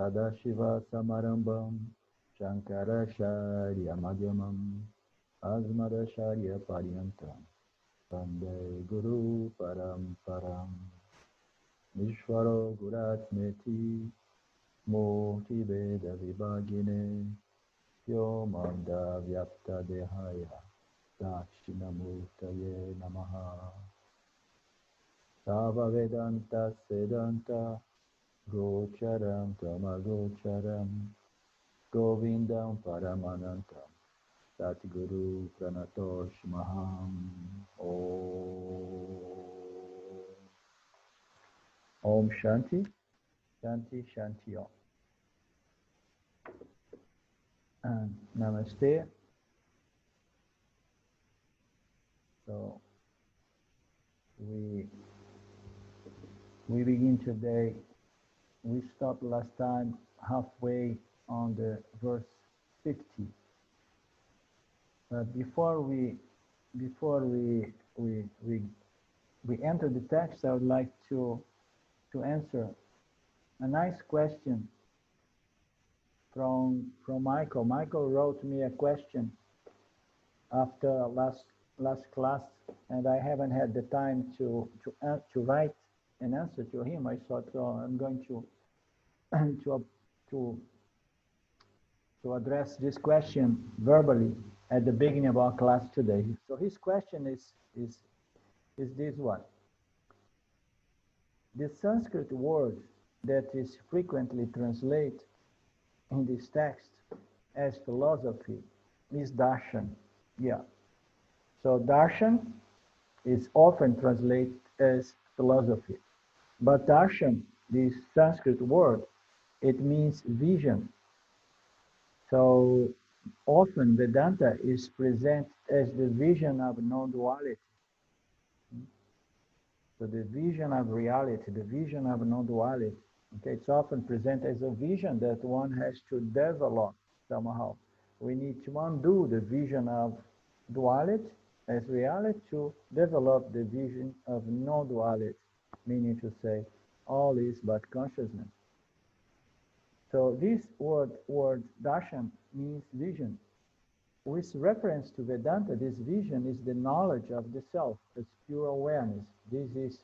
Sadashiva Samarambam Shankaracharya Madhyamam Asmadacharya Paryantam Vande Guru Paramparam Nishvaro Guratmeti Murti Veda Vibhagine Yomanda Vyapta Dehaya Dakshinamurtaye Namaha Sava Vedanta Sedanta Gocharam Tamagocharam Govindam Paramanantam Satguru Pranatosh Maham Om Shanti Shanti Shanti Om and Namaste. So we begin today. We stopped last time halfway on the verse 50. But before we enter the text, I would like to answer a nice question from Michael. Michael wrote me a question after last class, and I haven't had the time to write an answer to him. I thought I'm going to address this question verbally at the beginning of our class today. So his question is this one. The Sanskrit word that is frequently translated in this text as philosophy is darshan. Yeah. So darshan is often translated as philosophy. But darshan, this Sanskrit word, it means vision. So often Vedanta is present as the vision of non-duality. So the vision of reality, the vision of non-duality. Okay, it's often presented as a vision that one has to develop somehow. We need to undo the vision of duality as reality to develop the vision of non-duality, meaning to say all is but consciousness. So this word darshan means vision. With reference to Vedanta, this vision is the knowledge of the self, it's pure awareness. This is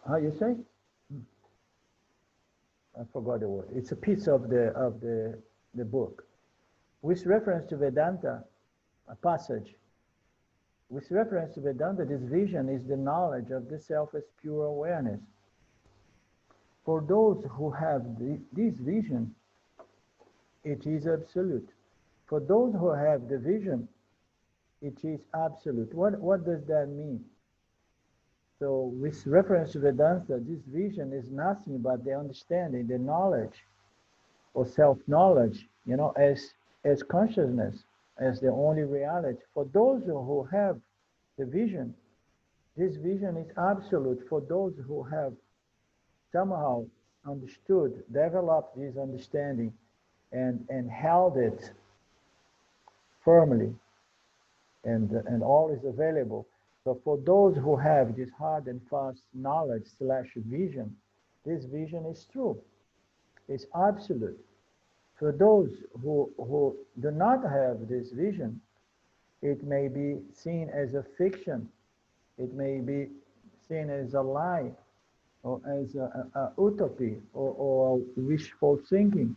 how you say? I forgot the word. It's a piece of the book. With reference to Vedanta, a passage. With reference to Vedanta, this vision is the knowledge of the self as pure awareness. For those who have this vision, it is absolute. For those who have the vision, it is absolute. What does that mean? So with reference to Vedanta, this vision is nothing but the understanding, the knowledge, or self-knowledge, as consciousness, as the only reality. For those who have the vision, this vision is absolute. For those who have somehow understood, developed this understanding, and held it firmly, and all is available. So for those who have this hard and fast knowledge / vision, this vision is true. It's absolute. For those who do not have this vision, it may be seen as a fiction. It may be seen as a lie, or as a utopia, or wishful thinking,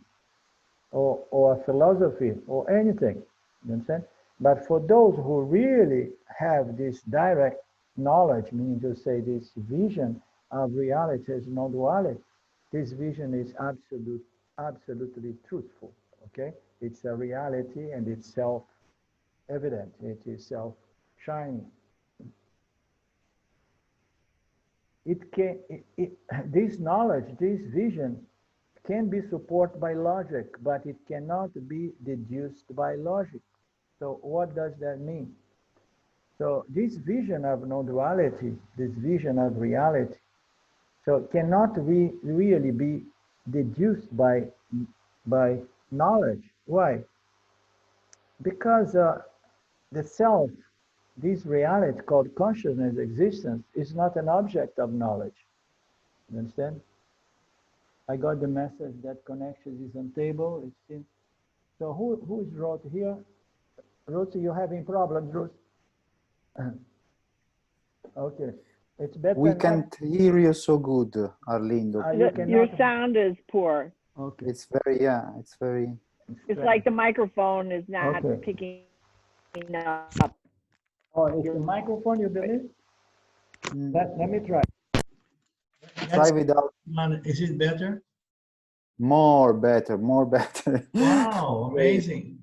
or a philosophy, or anything. You understand? But for those who really have this direct knowledge, meaning to say this vision of reality as non-duality, this vision is absolutely truthful. Okay? It's a reality, and it's self-evident. It is self-shining. This knowledge, this vision, can be supported by logic, but it cannot be deduced by logic. So what does that mean? So this vision of non-duality, this vision of reality, so cannot really be deduced by knowledge. Why? Because the this reality called consciousness, existence, is not an object of knowledge. You understand? I got the message that connection is unstable. It seems. So who is Ruth here? Ruth, you having problems, Ruth? Okay. It's better. We can't hear you so good, Arlindo. Your sound is poor. Okay. It's very, yeah, it's very... It's like the microphone is not picking up. Oh, it's the microphone, you believe? Let me try. Try without... Is it better? More better, more better. Wow, amazing.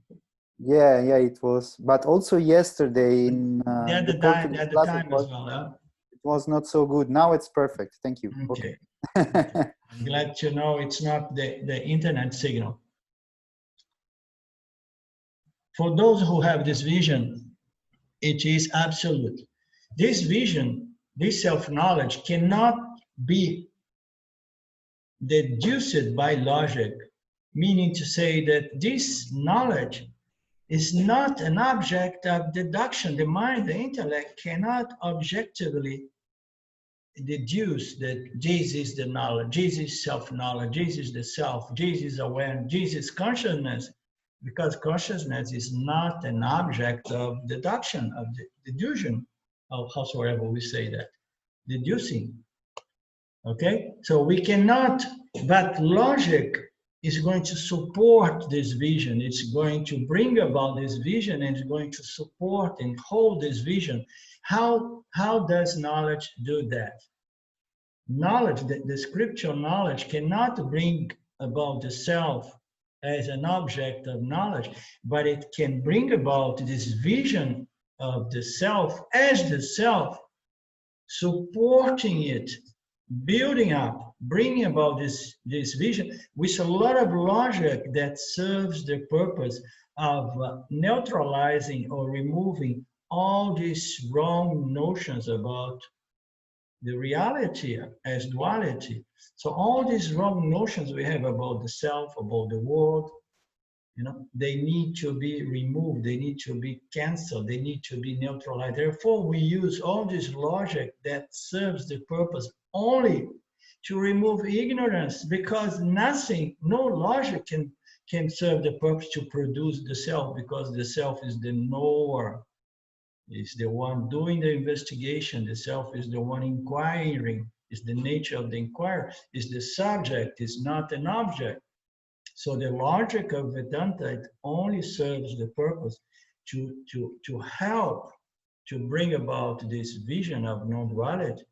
Yeah, yeah, it was. But also yesterday in At the time as well, huh? It was not so good. Now it's perfect. Thank you. Okay. I'm glad to know it's not the internet signal. For those who have this vision, it is absolute. This vision, this self-knowledge cannot be deduced by logic, meaning to say that this knowledge is not an object of deduction. The mind, the intellect cannot objectively deduce that this is the knowledge, this is self-knowledge, this is the self, this is awareness, this is consciousness, because consciousness is not an object of deduction, of deduction, of howsoever we say that, deducing. Okay, so we cannot, but logic is going to support this vision. It's going to bring about this vision and it's going to support and hold this vision. How does knowledge do that? Knowledge, the scriptural knowledge cannot bring about the self as an object of knowledge, but it can bring about this vision of the self as the self, supporting it, building up, bringing about this vision with a lot of logic that serves the purpose of neutralizing or removing all these wrong notions about the reality as duality. So all these wrong notions we have about the self, about the world, you know, they need to be removed, they need to be canceled, they need to be neutralized. Therefore, we use all this logic that serves the purpose only to remove ignorance, because nothing, no logic can serve the purpose to produce the self, because the self is the knower, is the one doing the investigation, the self is the one inquiring, is the nature of the inquirer, is the subject, is not an object. So the logic of Vedanta, it only serves the purpose to help to bring about this vision of non-duality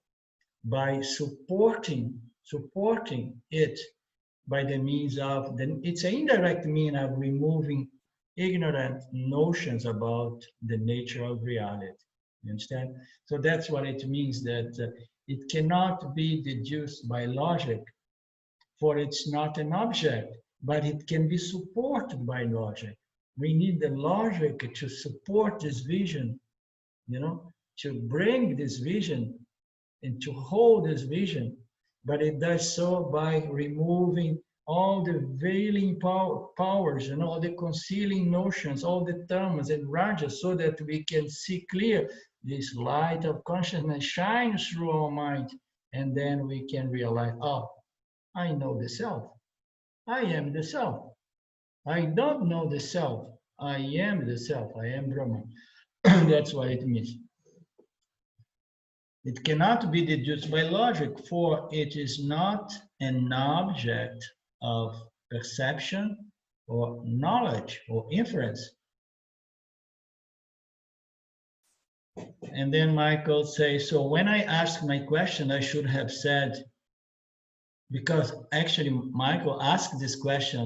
by supporting it by the means of, it's an indirect means of removing ignorant notions about the nature of reality. You understand? So that's what it means, that it cannot be deduced by logic, for it's not an object, but it can be supported by logic. We need the logic to support this vision, you know, to bring this vision and to hold this vision, but it does so by removing all the veiling powers and all the concealing notions, all the tamas and rajas, so that we can see clear this light of consciousness shines through our mind, and then we can realize, oh, I know the self. I am the self. I don't know the self. I am the self. I am Brahman. That's what it means. It cannot be deduced by logic, for it is not an object of perception or knowledge or inference. And then Michael says, so when I asked my question, I should have said, because actually Michael asked this question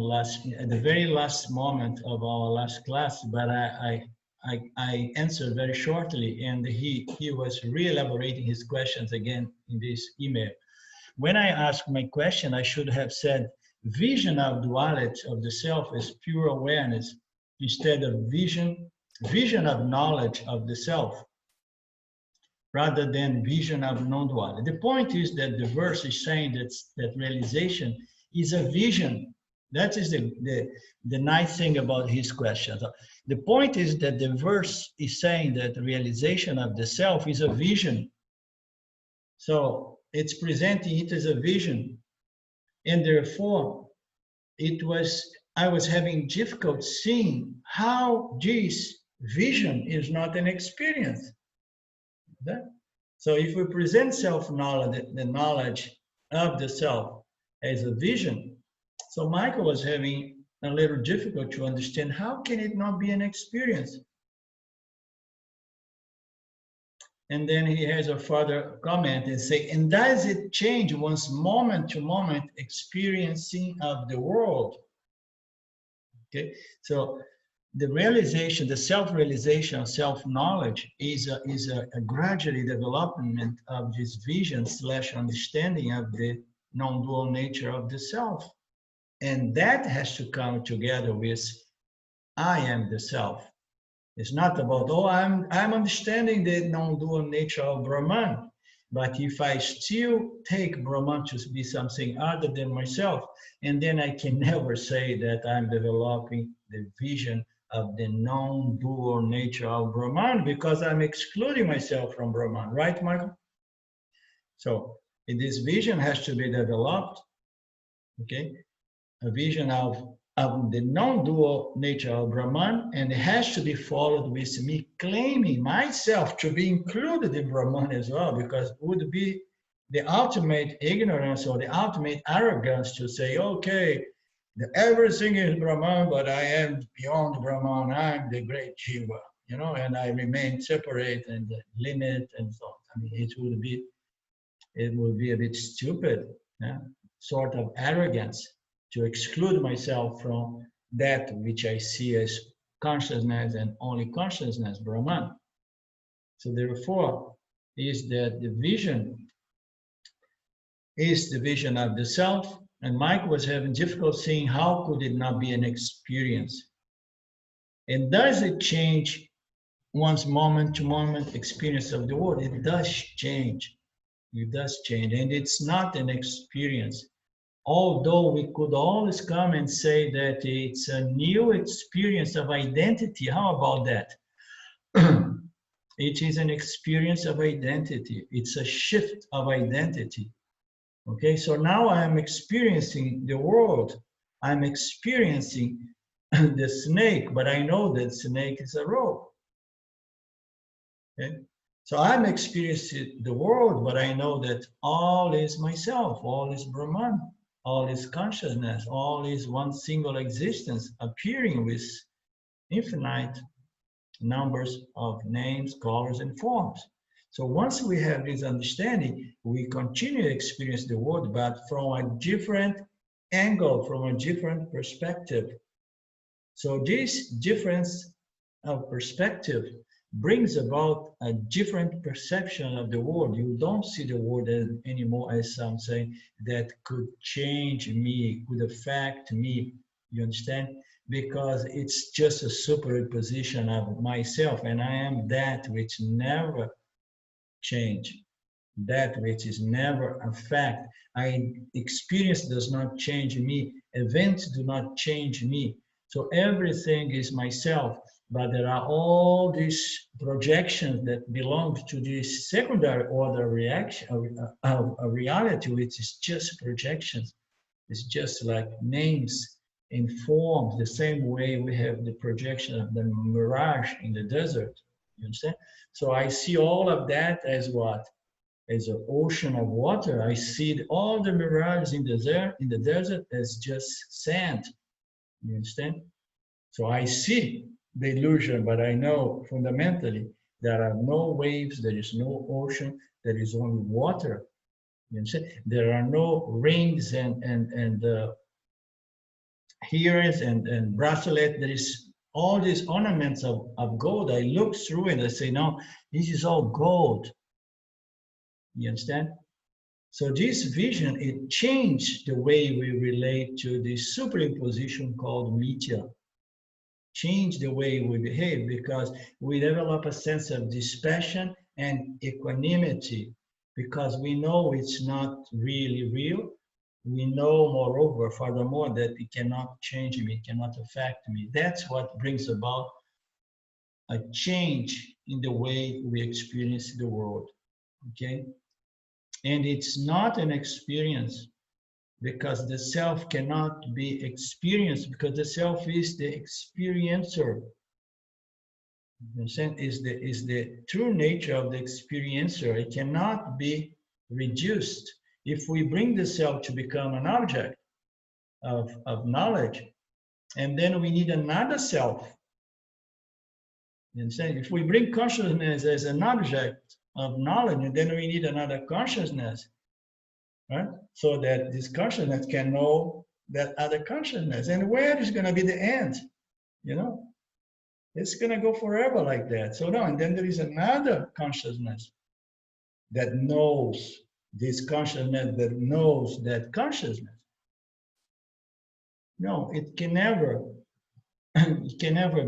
at the very last moment of our last class, but I answered very shortly, and he was re-elaborating his questions again in this email. When I asked my question, I should have said, vision of duality of the self is pure awareness, instead of vision of knowledge of the self, rather than vision of non-duality. The point is that the verse is saying that realization is a vision That is the nice thing about his question. So the point is that the verse is saying that the realization of the self is a vision. So it's presenting it as a vision. And therefore, I was having difficulty seeing how this vision is not an experience. Okay? So if we present self-knowledge, the knowledge of the self as a vision, so Michael was having a little difficult to understand how can it not be an experience? And then he has a further comment and say, and does it change one's moment to moment experiencing of the world? Okay, so the realization, the self-realization, self-knowledge is a gradually development of this vision / understanding of the non-dual nature of the self. And that has to come together with I am the self. It's not about, oh, I'm understanding the non-dual nature of Brahman. But if I still take Brahman to be something other than myself, and then I can never say that I'm developing the vision of the non-dual nature of Brahman, because I'm excluding myself from Brahman, right, Michael? So this vision has to be developed, okay? A vision of the non-dual nature of Brahman, and it has to be followed with me claiming myself to be included in Brahman as well, because it would be the ultimate ignorance or the ultimate arrogance to say, okay, everything is Brahman, but I am beyond Brahman, I'm the great Jiva, you know, and I remain separate and the limit and so on. I mean, it would be a bit stupid, yeah? Sort of arrogance to exclude myself from that which I see as consciousness and only consciousness, Brahman. So therefore, is that the vision is the vision of the self, and Mike was having difficulty seeing how could it not be an experience. And does it change one's moment-to-moment experience of the world? It does change. It does change, and it's not an experience. Although we could always come and say that it's a new experience of identity. How about that? It is an experience of identity. It's a shift of identity. Okay, so now I'm experiencing the world. I'm experiencing the snake, but I know that snake is a rope. Okay, so I'm experiencing the world, but I know that all is myself, all is Brahman. All is consciousness, all is one single existence appearing with infinite numbers of names, colors, and forms. So once we have this understanding, we continue to experience the world, but from a different angle, from a different perspective. So this difference of perspective brings about a different perception of the world. You don't see the world anymore as something that could change me, could affect me, you understand? Because it's just a superposition of myself, and I am that which never change, that which is never a fact. Experience does not change me, events do not change me. So everything is myself. But there are all these projections that belong to this secondary order reaction of reality, which is just projections. It's just like names in forms, the same way we have the projection of the mirage in the desert. You understand? So I see all of that as what? As an ocean of water. I see all the mirages in the desert as just sand. You understand? So I see the illusion, but I know fundamentally there are no waves, there is no ocean, there is only water. You understand? There are no rings and earrings and bracelet. There is all these ornaments of gold. I look through and I say, no, this is all gold. You understand? So this vision, it changed the way we relate to this superimposition called media. Change the way we behave, because we develop a sense of dispassion and equanimity, because we know it's not really real, We know, moreover, furthermore, that it cannot change me, it cannot affect me. That's what brings about a change in the way we experience the world, okay? And it's not an experience because the self cannot be experienced, because the self is the experiencer. Is the true nature of the experiencer. It cannot be reduced. If we bring the self to become an object of knowledge, and then we need another self. You understand? If we bring consciousness as an object of knowledge, and then we need another consciousness, right? So that this consciousness can know that other consciousness. And where is going to be the end? You know? It's going to go forever like that. So no, and then there is another consciousness that knows this consciousness, that knows that consciousness. No, it can never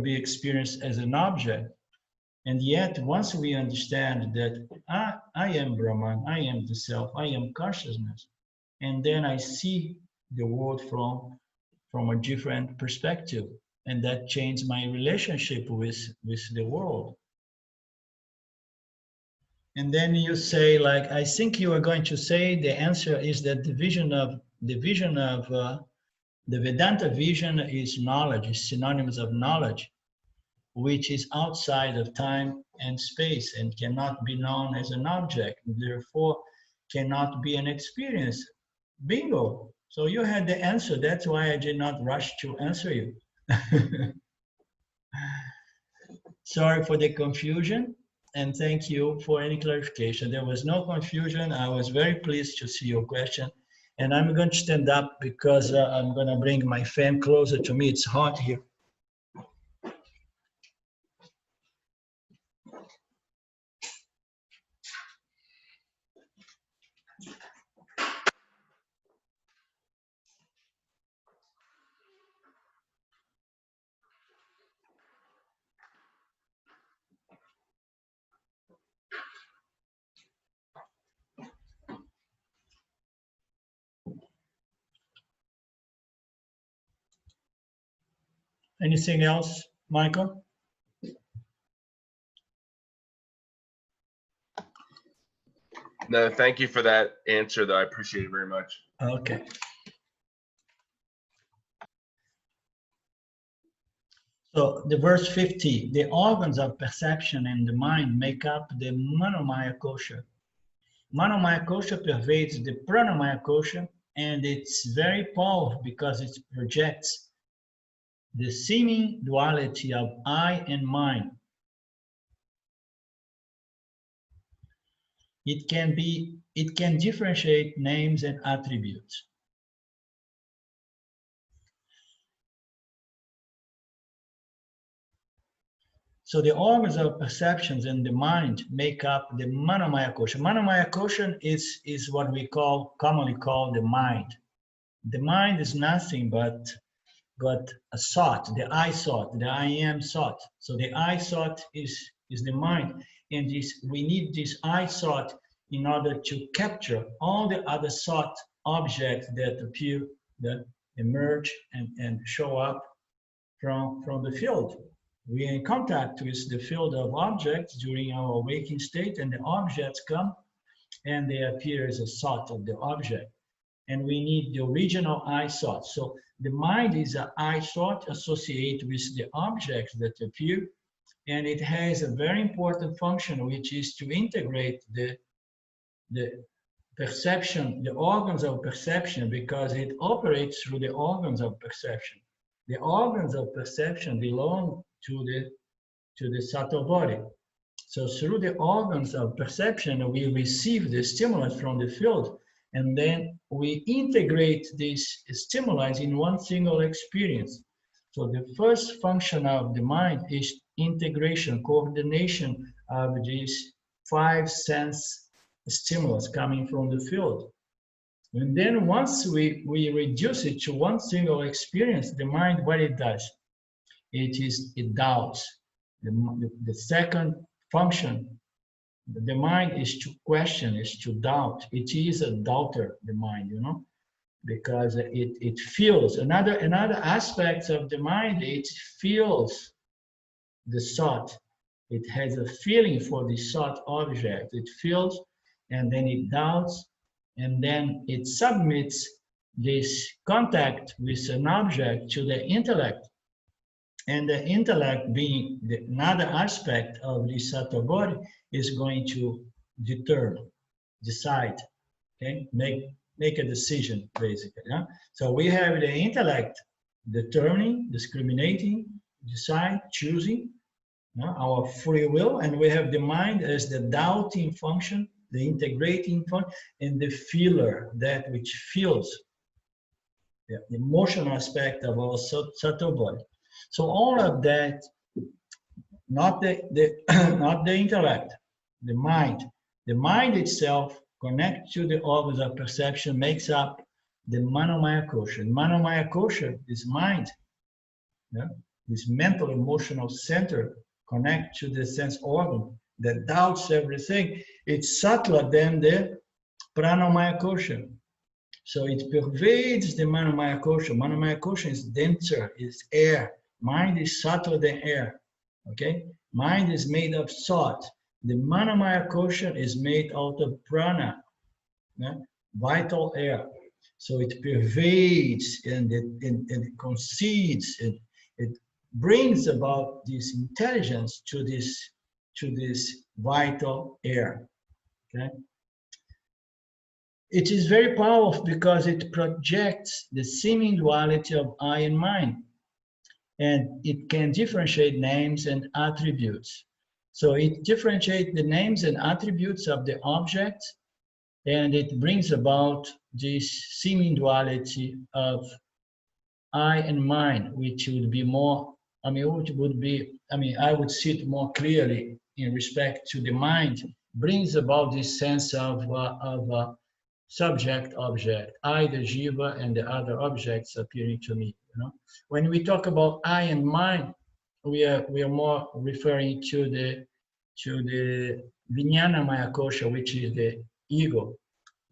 be experienced as an object. And yet, once we understand that I am Brahman, I am the self, I am consciousness, and then I see the world from a different perspective, and that changed my relationship with the world. And then you say, like, I think you are going to say the answer is that the vision of the Vedanta vision is knowledge, is synonymous of knowledge, which is outside of time and space and cannot be known as an object, therefore cannot be an experience. Bingo. So you had the answer. That's why I did not rush to answer you. Sorry for the confusion, and thank you for any clarification. There was no confusion. I was very pleased to see your question. And I'm going to stand up because I'm going to bring my fan closer to me. It's hot here. Anything else, Michael? No, thank you for that answer, though. I appreciate it very much. Okay. So the verse 50, the organs of perception and the mind make up the manomaya kosha. Manomaya kosha pervades the pranamaya kosha, and it's very powerful because it projects the seeming duality of I and mind. It can differentiate names and attributes. So the organs of perceptions and the mind make up the manomaya kosha. Manomaya kosha is what we commonly call the mind. The mind is nothing but a thought, the I thought, the I am thought. So the I thought is the mind, and we need this I thought in order to capture all the other thought objects that appear, that emerge and show up from the field. We are in contact with the field of objects during our waking state, and the objects come and they appear as a thought of the object. And we need the original I thought. So the mind is an I thought associated with the objects that appear, and it has a very important function, which is to integrate the perception, the organs of perception, because it operates through the organs of perception. The organs of perception belong to the subtle body. So through the organs of perception, we receive the stimulus from the field, and then we integrate these stimuli in one single experience. So the first function of the mind is integration, coordination of these 5 sense stimulus coming from the field. And then once we reduce it to one single experience, the mind, what it does? It doubts. The second function, the mind is to question, is to doubt. It is a doubter, the mind, you know. because it feels. Another aspect of the mind, it feels the thought. It has a feeling for the thought object. It feels, and then it doubts, and then it submits this contact with an object to the intellect. And the intellect, being another aspect of the subtle body, is going to decide, okay, make a decision, basically. Yeah? So we have the intellect determining, discriminating, decide, choosing, our free will, and we have the mind as the doubting function, the integrating function, and the feeler, that which feels, the emotional aspect of our subtle body. So all of that, not the not the intellect, the mind. The mind itself connects to the organs of perception, makes up the manomaya kosha. Manomaya kosha is mind. Yeah? This mental emotional center connect to the sense organ that doubts everything. It's subtler than the pranamaya kosha. So it pervades the manomaya kosha. Manomaya kosha is denser, is air. Mind is subtler than air. Okay? Mind is made of thought. The manomaya kosha is made out of prana, vital air. So it pervades and it concedes, it brings about this intelligence to this vital air. Okay? It is very powerful because it projects the seeming duality of I and mind, and it can differentiate names and attributes. So it differentiates the names and attributes of the object, and it brings about this seeming duality of I and mind, which would be more, I would see it more clearly in respect to the mind, brings about this sense of subject object, I, the jiva, and the other objects appearing to me. When we talk about I and mind, we are more referring to the vijnanamaya kosha, which is the ego.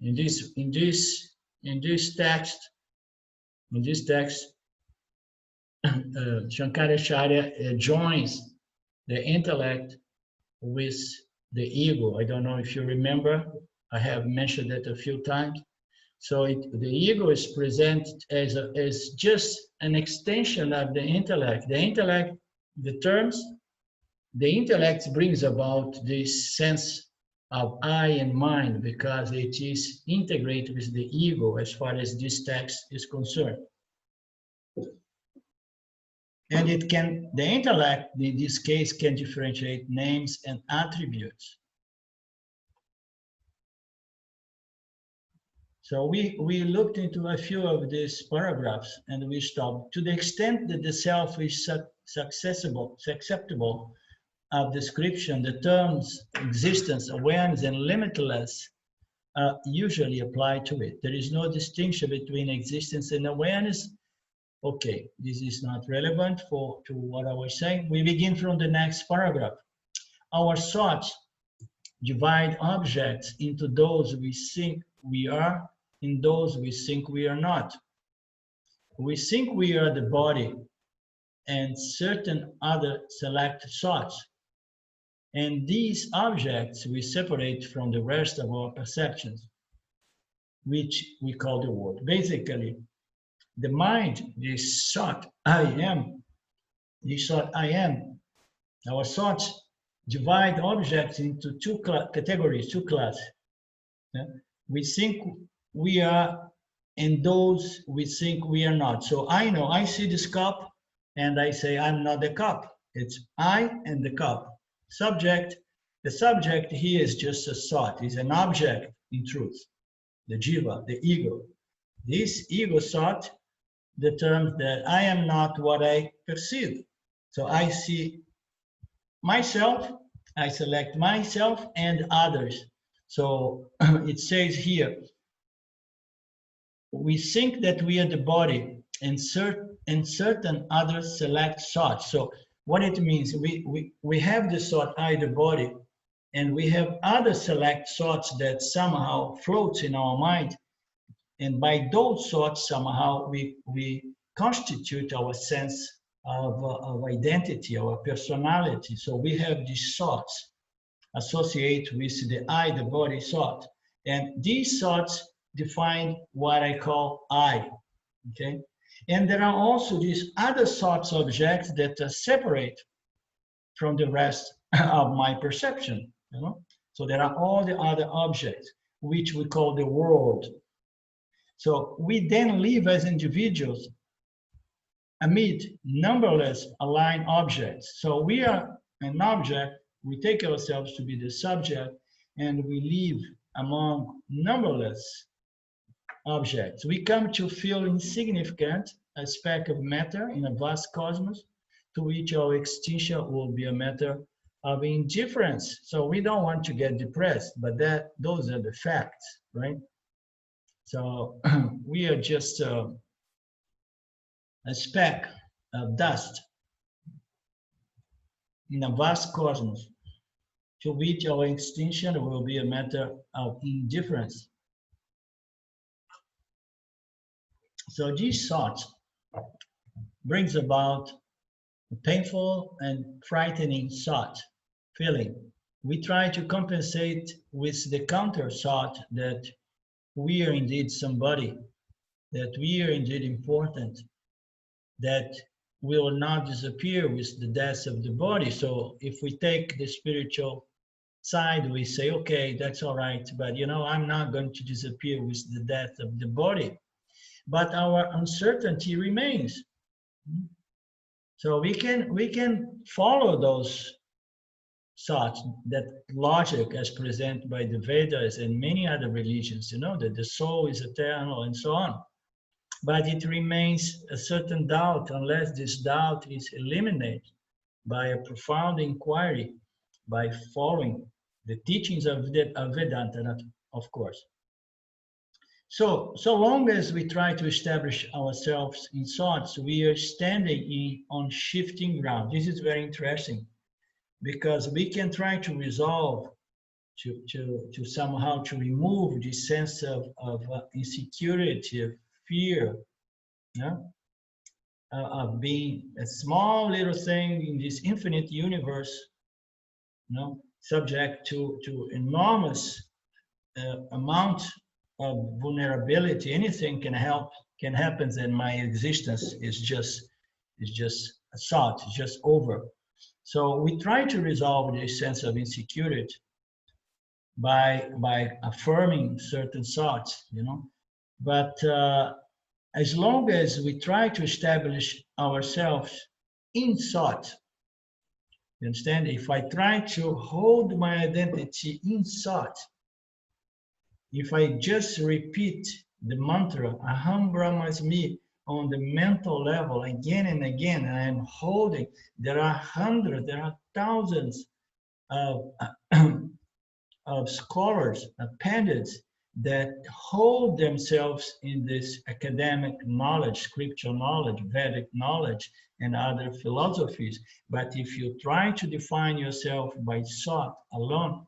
In this text, Shankaracharya joins the intellect with the ego. I don't know if you remember, I have mentioned that a few times. So the ego is presented as just an extension of the intellect. The intellect, the intellect brings about this sense of I and mind because it is integrated with the ego as far as this text is concerned. And the intellect, in this case, can differentiate names and attributes. So we looked into a few of these paragraphs and we stopped. To the extent that the self is susceptible of description, the terms existence, awareness, and limitless are usually applied to it. There is no distinction between existence and awareness. Okay, this is not relevant to what I was saying. We begin from the next paragraph. Our thoughts divide objects into those we think we are and those we think we are not. We think we are the body and certain other select thoughts. And these objects we separate from the rest of our perceptions, which we call the world. Basically, the mind, this thought, I am, this thought, I am. Our thoughts divide objects into two categories, two classes. Yeah? We think we are, and those we think we are not. So I know, I see this cup, and I say I'm not the cup. It's I and the cup. Subject, the subject here is just a thought, is an object in truth. The jiva, the ego. This ego thought determines that I am not what I perceive. So I see myself, I select myself and others. So it says here, we think that we are the body and certain other select thoughts. So what it means, we have the thought I, the body, and we have other select thoughts that somehow floats in our mind. And by those thoughts, somehow we constitute our sense of identity, our personality. So we have these thoughts associated with the I, the body thought. And these thoughts define what I call I, okay? And there are also these other thoughts objects that are separate from the rest of my perception, you know? So there are all the other objects, which we call the world. So we then live as individuals amid numberless aligned objects. So we are an object, we take ourselves to be the subject, and we live among numberless objects. We come to feel insignificant, a speck of matter in a vast cosmos, to which our extinction will be a matter of indifference. So we don't want to get depressed, but those are the facts, right? So we are just a speck of dust in a vast cosmos, to which our extinction will be a matter of indifference. So these thoughts brings about a painful and frightening thought, feeling. We try to compensate with the counter thought that we are indeed somebody, that we are indeed important, that will not disappear with the death of the body. So if we take the spiritual side, we say, okay, that's all right, but you know, I'm not going to disappear with the death of the body. But our uncertainty remains. So we can follow those thoughts, that logic as presented by the Vedas and many other religions, you know, that the soul is eternal and so on. But it remains a certain doubt unless this doubt is eliminated by a profound inquiry, by following the teachings of Vedanta, of course. So long as we try to establish ourselves in thoughts, we are standing on shifting ground. This is very interesting, because we can try to resolve, to somehow to remove this sense of insecurity, of fear, yeah? Of being a small little thing in this infinite universe, you know, subject to enormous amount of vulnerability. Anything can happen, and my existence is just a thought, it's just over. So we try to resolve this sense of insecurity by affirming certain thoughts, you know. But as long as we try to establish ourselves in thought, you understand? If I try to hold my identity in thought, if I just repeat the mantra, Aham Brahmasmi, on the mental level again and again, and I'm holding, there are hundreds, there are thousands of, of scholars, pervades, that hold themselves in this academic knowledge, scriptural knowledge, Vedic knowledge, and other philosophies. But if you try to define yourself by thought alone,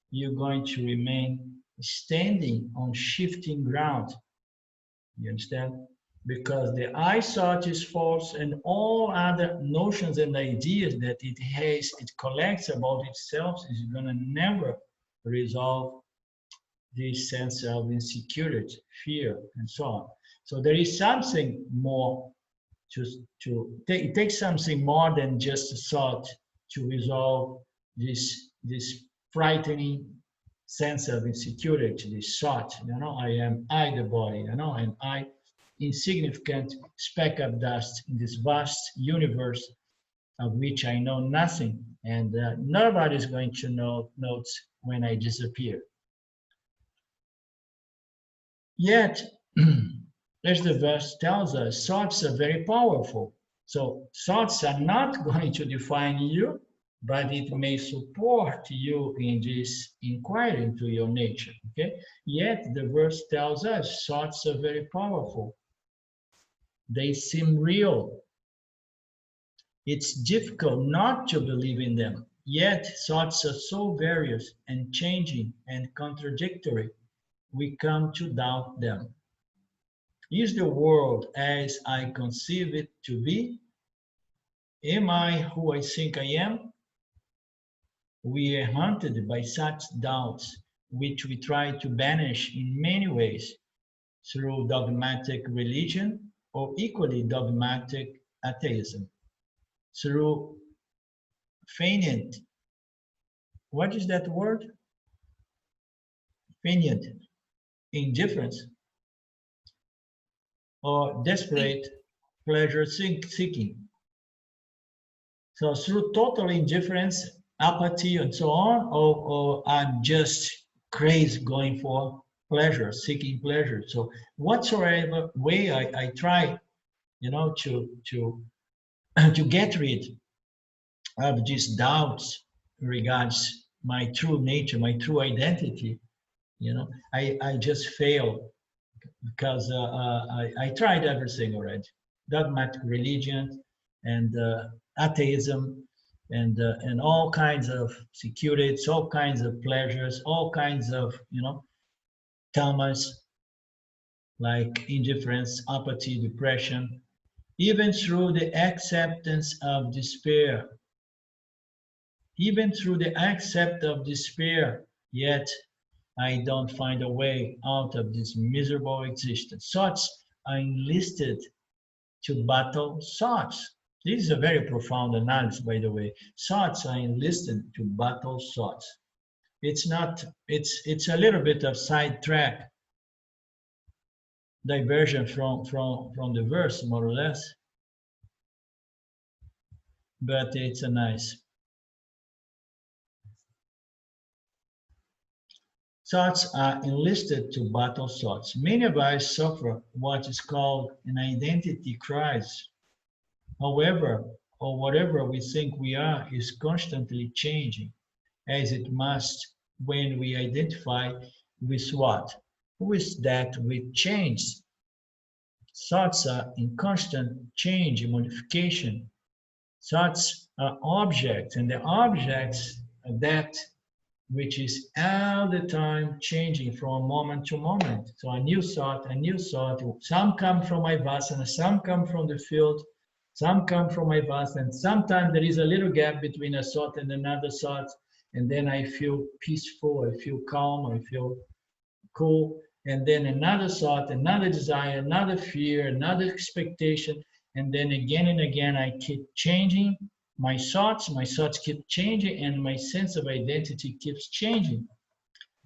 you're going to remain standing on shifting ground. You understand? Because the I thought is false, and all other notions and ideas that it collects about itself is going to never resolve this sense of insecurity, fear, and so on. So there is something more it takes something more than just a thought to resolve this frightening sense of insecurity, this thought, you know, I the body, you know, and I insignificant speck of dust in this vast universe of which I know nothing, and nobody's going to note when I disappear. Yet, as the verse tells us, thoughts are very powerful. So thoughts are not going to define you, but it may support you in this inquiry into your nature, okay? Yet the verse tells us thoughts are very powerful. They seem real. It's difficult not to believe in them. Yet thoughts are so various and changing and contradictory, we come to doubt them. Is the world as I conceive it to be? Am I who I think I am? We are haunted by such doubts, which we try to banish in many ways, through dogmatic religion or equally dogmatic atheism, through feigned, what is that word? Feigned indifference or desperate pleasure seeking. So through total indifference, apathy, and so on, or I'm just crazy going for pleasure, seeking pleasure. So whatsoever way I try, to to get rid of these doubts regards my true nature, my true identity, I just fail because I tried everything already. Dogmatic religion and atheism and all kinds of securities, all kinds of pleasures, all kinds of, tamas, like indifference, apathy, depression, even through the acceptance of despair. Even through the accept of despair, yet I don't find a way out of this miserable existence. Thoughts are enlisted to battle thoughts. This is a very profound analysis, by the way. Thoughts are enlisted to battle thoughts. It's not, it's a little bit of sidetrack, diversion from the verse, more or less. But it's a nice. Thoughts are enlisted to battle thoughts. Many of us suffer what is called an identity crisis. However, or whatever we think we are is constantly changing, as it must when we identify with what? With that which changes. Thoughts are in constant change and modification. Thoughts are objects, and the objects are that which is all the time changing from moment to moment. So a new thought. Some come from my vasana, some come from the field, some come from my vasana, and sometimes there is a little gap between a thought and another thought, and then I feel peaceful, I feel calm, I feel cool, and then another thought, another desire, another fear, another expectation, and then again and again I keep changing my thoughts keep changing, and my sense of identity keeps changing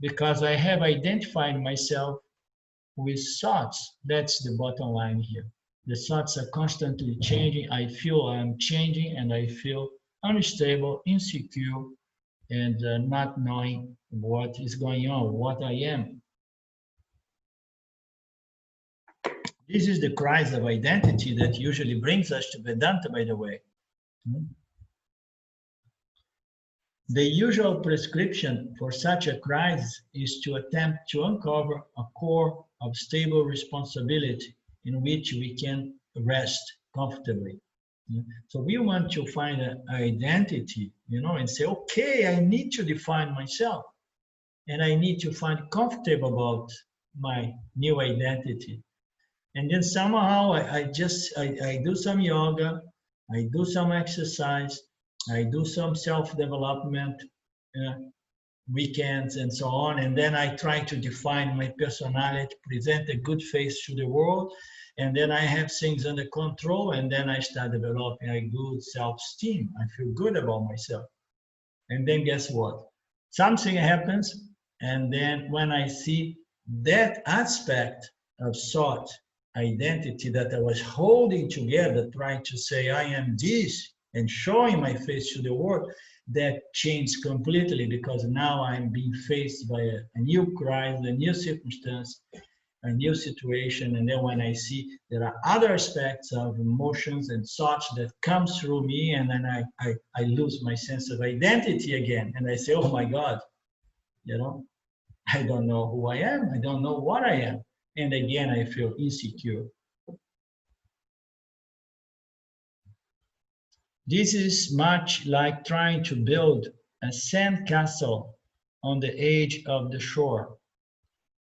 because I have identified myself with thoughts. That's the bottom line here. The thoughts are constantly changing. I feel I'm changing, and I feel unstable, insecure, and not knowing what is going on, what I am. This is the crisis of identity that usually brings us to Vedanta, by the way. The usual prescription for such a crisis is to attempt to uncover a core of stable responsibility in which we can rest comfortably. So we want to find an identity, and say, okay, I need to define myself, and I need to find comfortable about my new identity. And then somehow I do some yoga, I do some exercise, I do some self-development weekends and so on, and then I try to define my personality, present a good face to the world, and then I have things under control, and then I start developing a good self-esteem. I feel good about myself. And then guess what? Something happens, and then when I see that aspect of thought, identity that I was holding together, trying to say I am this and showing my face to the world, that changed completely because now I'm being faced by a new crisis, a new circumstance, a new situation. And then when I see there are other aspects of emotions and thoughts that come through me, and then I lose my sense of identity again. And I say, oh my God, I don't know who I am. I don't know what I am. And again, I feel insecure. This is much like trying to build a sand castle on the edge of the shore.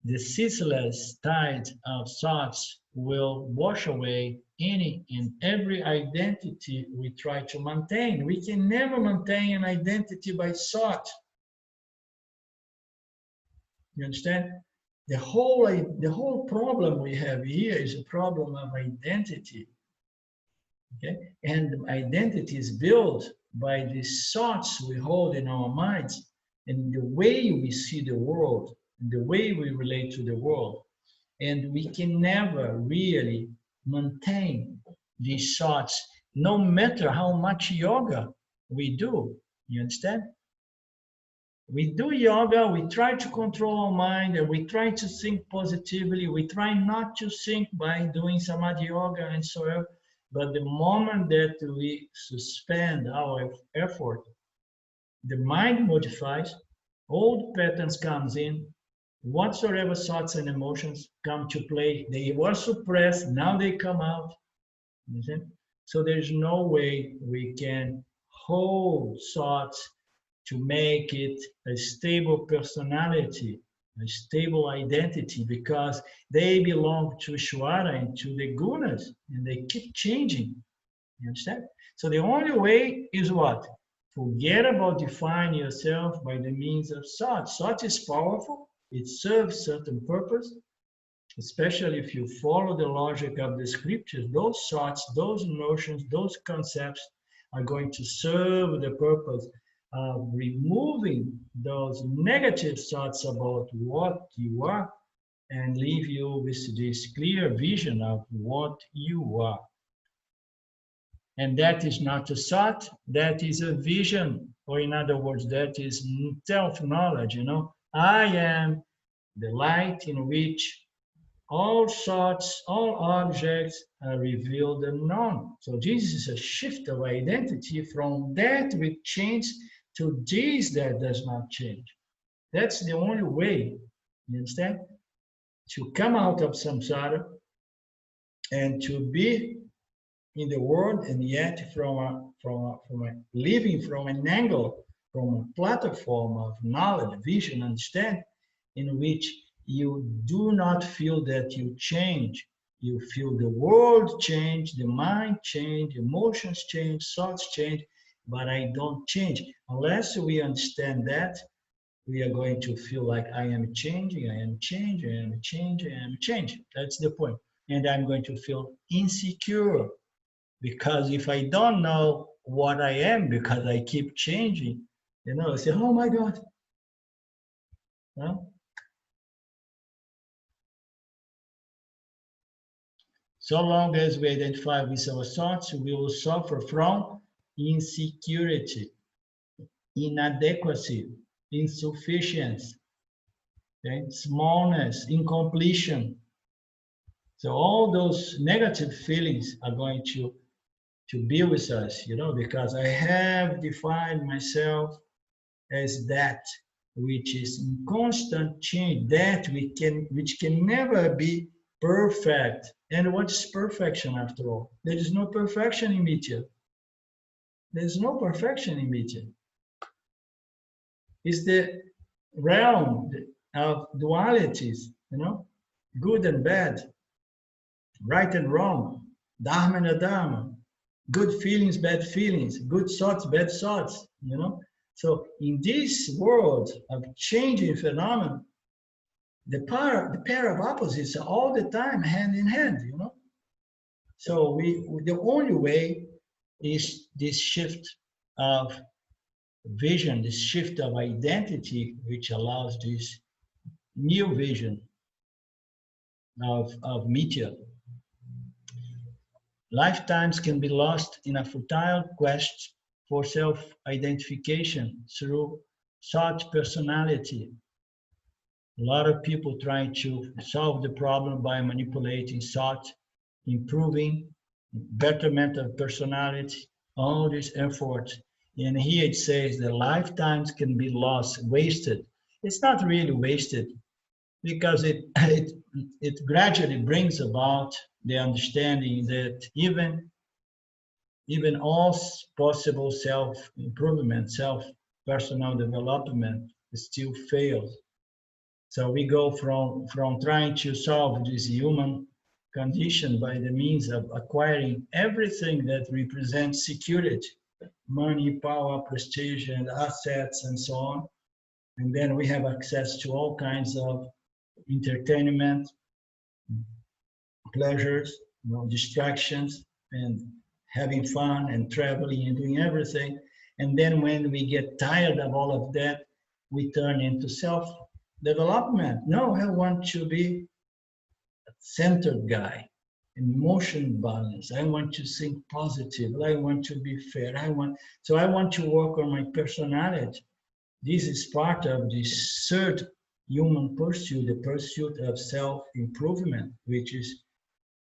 the ceaseless tide of thoughts will wash away any and every identity we try to maintain. We can never maintain an identity by thought. You understand? The whole problem we have here is a problem of identity. Okay? And identity is built by the thoughts we hold in our minds and the way we see the world, and the way we relate to the world. And we can never really maintain these thoughts, no matter how much yoga we do. You understand? We do yoga, we try to control our mind, and we try to think positively. We try not to think by doing samadhi yoga and so on. But the moment that we suspend our effort, the mind modifies, old patterns comes in, whatsoever thoughts and emotions come to play. They were suppressed, now they come out. So there's no way we can hold thoughts to make it a stable personality, a stable identity, because they belong to Shwara and to the gunas, and they keep changing. You understand? So the only way is what? Forget about defining yourself by the means of thought. Thought is powerful. It serves certain purpose, especially if you follow the logic of the scriptures. Those thoughts, those notions, those concepts are going to serve the purpose of removing those negative thoughts about what you are and leave you with this clear vision of what you are. And that is not a thought, that is a vision, or in other words, that is self-knowledge, you know. I am the light in which all thoughts, all objects are revealed and known. So this is a shift of identity from that which changes to this that does not change. That's the only way, you understand? To come out of samsara and to be in the world, and yet from living from an angle, from a platform of knowledge, vision, understanding, in which you do not feel that you change. You feel the world change, the mind change, emotions change, thoughts change, but I don't change. Unless we understand that, we are going to feel like I am changing, I am changing, I am changing, I am changing. That's the point. And I'm going to feel insecure. Because if I don't know what I am, because I keep changing, you know, I say, oh my God. Huh? So long as we identify with our thoughts, we will suffer from insecurity, inadequacy, insufficiency, okay? Smallness, incompletion. So all those negative feelings are going to be with us, you know, because I have defined myself as that which is in constant change, that which can never be perfect. And what is perfection after all? There is no perfection in Mitya. There is no perfection in Mitya. It's the realm of dualities, you know, good and bad, right and wrong, dharma and adharma, good feelings, bad feelings, good thoughts, bad thoughts, you know. So in this world of changing phenomenon, the pair of opposites are all the time hand in hand, you know. So the only way is this shift of vision, this shift of identity, which allows this new vision of Mitya. Lifetimes can be lost in a futile quest for self-identification through thought personality. A lot of people try to solve the problem by manipulating thought, improving, betterment of personality, all this effort. And here it says that lifetimes can be lost, wasted. It's not really wasted because it gradually brings about the understanding that even all possible self-improvement, self-personal development still fails. So we go from trying to solve this human condition by the means of acquiring everything that represents security, money, power, prestige, and assets, and so on. And then we have access to all kinds of entertainment, pleasures, distractions, and having fun and traveling and doing everything. And then when we get tired of all of that, we turn into self-development. No, I want to be a centered guy, emotion balance. I want to think positive. I want to be fair. I want to work on my personality. This is part of this third human pursuit, the pursuit of self-improvement, which is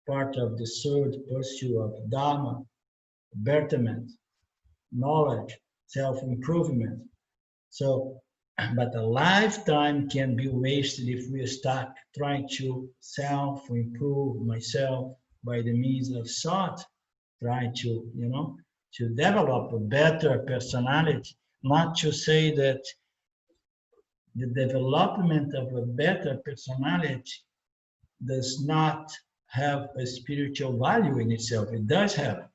part of the third pursuit of Dharma, betterment, knowledge, self-improvement. So, but a lifetime can be wasted if we start trying to self-improve myself by the means of thought, trying to, to develop a better personality, not to say that the development of a better personality does not have a spiritual value in itself. It does have.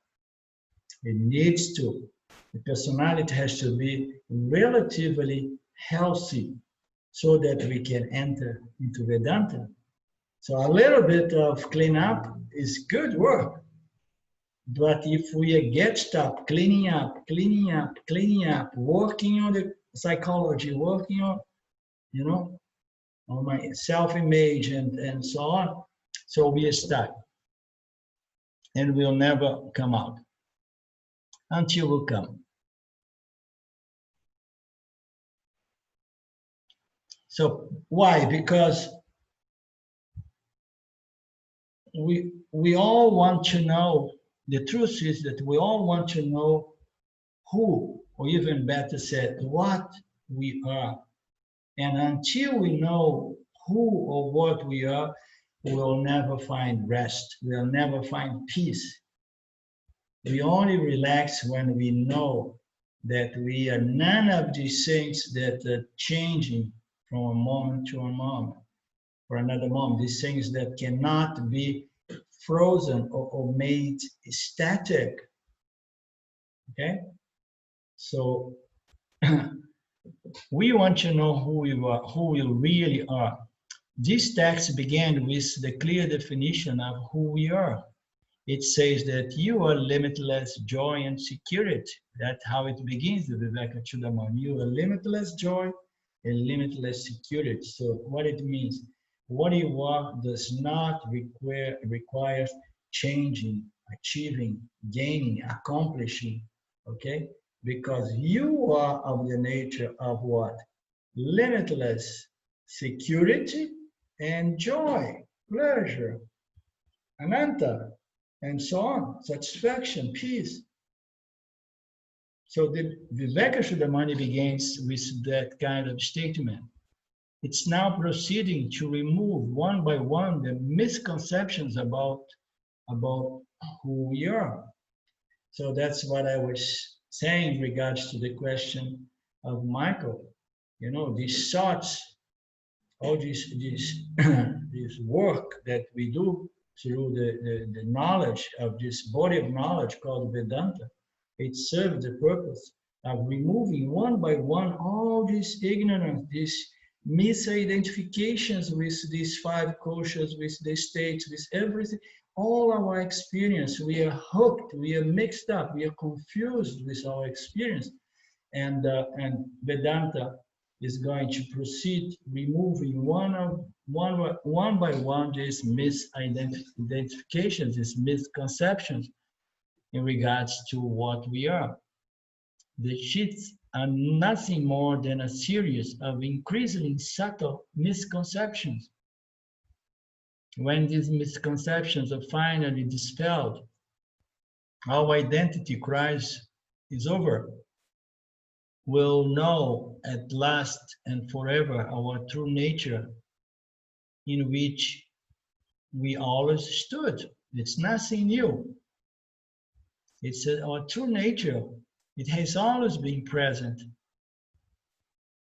It needs to. The personality has to be relatively healthy so that we can enter into Vedanta. So a little bit of cleanup is good work. But if we get stuck cleaning up, working on the psychology, working on, on my self-image and so on, so we are stuck. And we'll never come out until we come. So why? Because we all want to know, the truth is that we all want to know who, or even better said, what we are. And until we know who or what we are, we'll never find rest. We'll never find peace. We only relax when we know that we are none of these things that are changing from a moment to a moment, for another moment. These things that cannot be frozen or made static. Okay? So we want to know who we really are. This text began with the clear definition of who we are. It says that you are limitless joy and security. That's how it begins, the Vivekachudamani. You are limitless joy and limitless security. So what it means, what you are does not require changing, achieving, gaining, accomplishing, okay? Because you are of the nature of what? Limitless security and joy, pleasure, ananta, and so on, satisfaction, peace. So the Vivekachudamani begins with that kind of statement. It's now proceeding to remove one by one the misconceptions about who we are. So that's what I was saying in regards to the question of Michael. These thoughts, all this this work that we do through the knowledge of this body of knowledge called Vedanta, it serves the purpose of removing one by one all this ignorance, these misidentifications with these five koshas, with the states, with everything. All our experience, we are hooked, we are mixed up, we are confused with our experience. And Vedanta is going to proceed removing one by one these misidentifications, these misconceptions in regards to what we are. The sheets are nothing more than a series of increasingly subtle misconceptions. When these misconceptions are finally dispelled, our identity crisis is over. We'll know at last and forever our true nature, in which we always stood. It's nothing new. It's our true nature. It has always been present.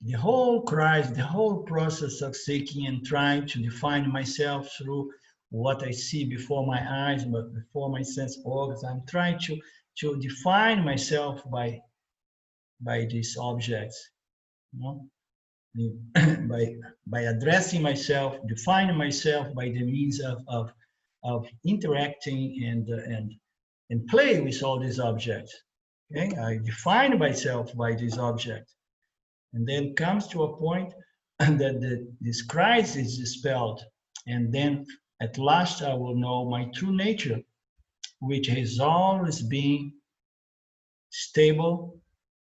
the whole crisis, the whole process of seeking and trying to define myself through what I see before my eyes, but before my sense organs, I'm trying to define myself by these objects, you know? by addressing myself, defining myself by the means of interacting and play with all these objects. Okay, I define myself by these objects, and then comes to a point that this crisis is dispelled, and then at last I will know my true nature, which has always been stable,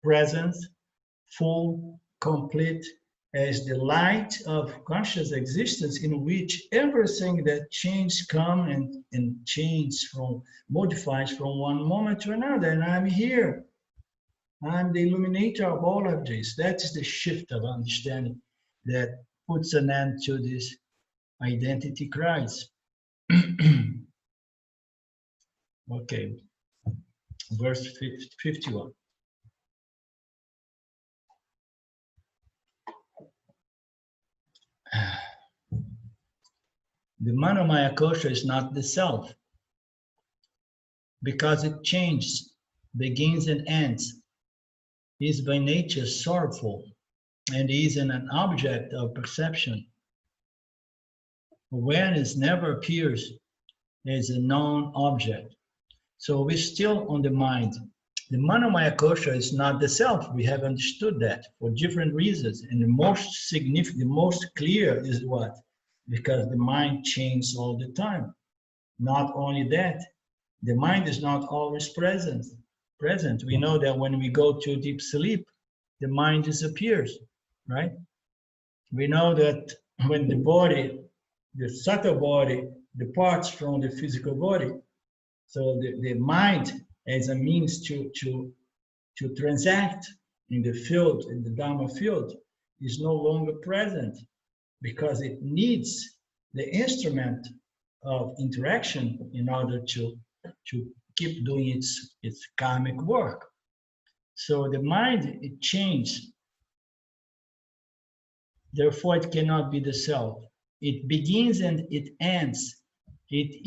present, full, complete, as the light of conscious existence, in which everything that changes come and change from, modifies from one moment to another. And I'm here. I'm the illuminator of all of this. That is the shift of understanding that puts an end to this identity crisis. Okay, verse 51. The manomaya kosha is not the self, because it changes, begins and ends, is by nature sorrowful, and is an object of perception. Awareness never appears as a known object. So we're still on the mind. The manomaya kosha is not the self. We have understood that for different reasons. And the most significant, the most clear is what? Because the mind changes all the time. Not only that, the mind is not always present. We know that when we go to deep sleep, the mind disappears, right? We know that when the body, the subtle body, departs from the physical body, so the mind as a means to transact in the field, in the Dharma field, is no longer present, because it needs the instrument of interaction in order to keep doing its karmic work. So the mind, it changes. Therefore, it cannot be the self. It begins and it ends. It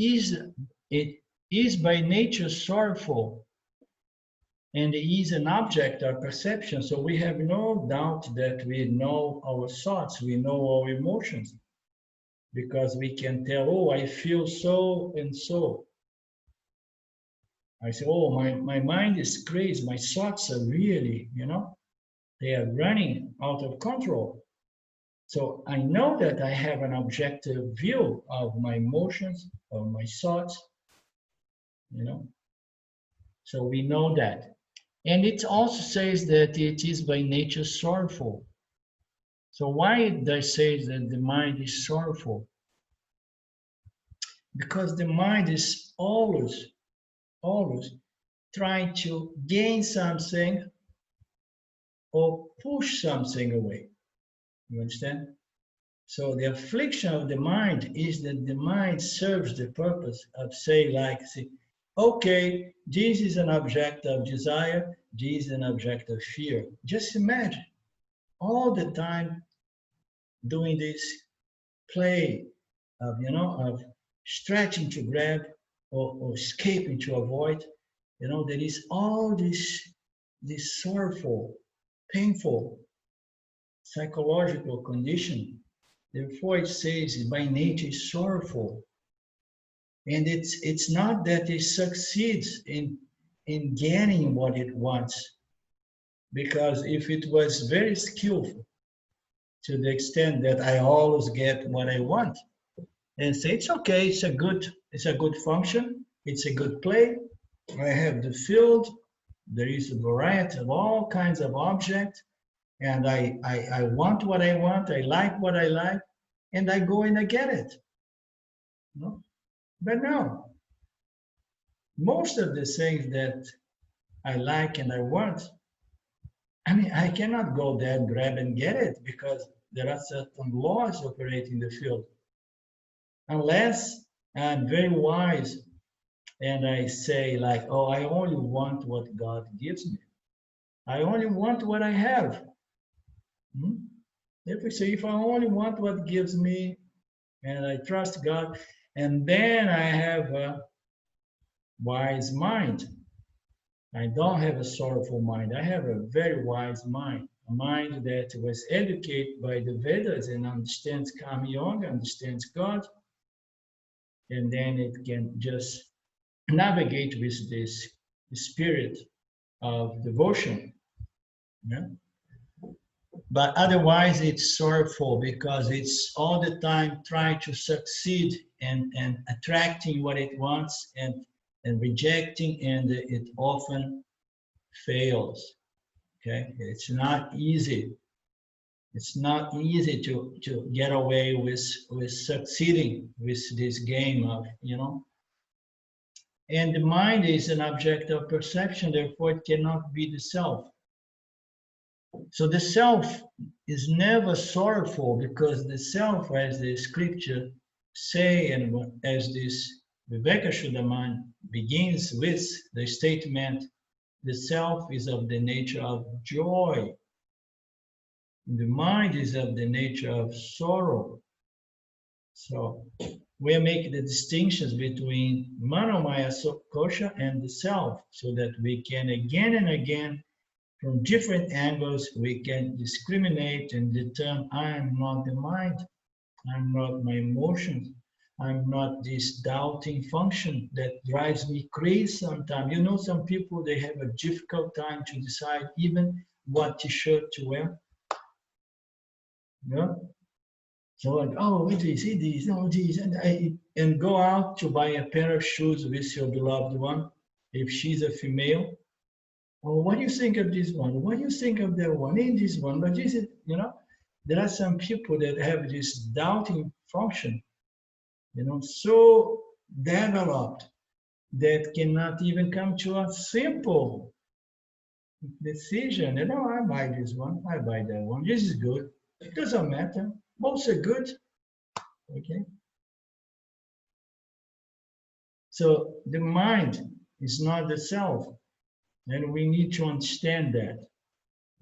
is by nature sorrowful, and it is an object of perception. So we have no doubt that we know our thoughts, we know our emotions, because we can tell, oh, I feel so and so. I say, oh, my mind is crazy. My thoughts are really, they are running out of control. So I know that I have an objective view of my emotions, of my thoughts, So we know that. And it also says that it is by nature sorrowful. So why does it say that the mind is sorrowful? Because the mind is always trying to gain something or push something away. You understand? So the affliction of the mind is that the mind serves the purpose of say, okay, this is an object of desire, this is an object of fear. Just imagine all the time doing this play of stretching to grab or escaping to avoid. There is all this sorrowful, painful, psychological condition. Therefore, it says by nature is sorrowful. And it's not that it succeeds in getting what it wants. Because if it was very skillful, to the extent that I always get what I want, and say it's okay, it's a good function, it's a good play. I have the field, there is a variety of all kinds of objects, and I want what I want, I like what I like, and I go and I get it. No? But no, most of the things that I like and I want, I cannot go there and grab and get it, because there are certain laws operating the field. Unless I'm very wise and I say oh, I only want what God gives me. I only want what I have. If we say, if I only want what gives me, and I trust God, and then I have a wise mind. I don't have a sorrowful mind. I have a very wise mind, a mind that was educated by the Vedas and understands Karma Yoga, understands God, and then it can just navigate with this spirit of devotion. Yeah? But otherwise, it's sorrowful because it's all the time trying to succeed and attracting what it wants and rejecting, and it often fails. Okay, it's not easy. It's not easy to get away with succeeding with this game of, you know. And the mind is an object of perception, therefore it cannot be the self. So the self is never sorrowful because the self, as the scripture say, and as this Vivekachudamani begins with the statement, the self is of the nature of joy. The mind is of the nature of sorrow. So we make the distinctions between manomaya, kosha, and the self, so that we can again and again, from different angles, we can discriminate and determine, I am not the mind, I'm not my emotions, I'm not this doubting function that drives me crazy sometimes. You know, some people, they have a difficult time to decide even what t-shirt to wear. Yeah? So like, oh, it is, no, it is, and go out to buy a pair of shoes with your beloved one, if she's a female. Oh, what do you think of this one? What do you think of that one? And this one, but this is, you know, there are some people that have this doubting function, you know, so developed that cannot even come to a simple decision. You know, I buy this one, I buy that one. This is good. It doesn't matter. Both are good. Okay. So the mind is not the self, and we need to understand that.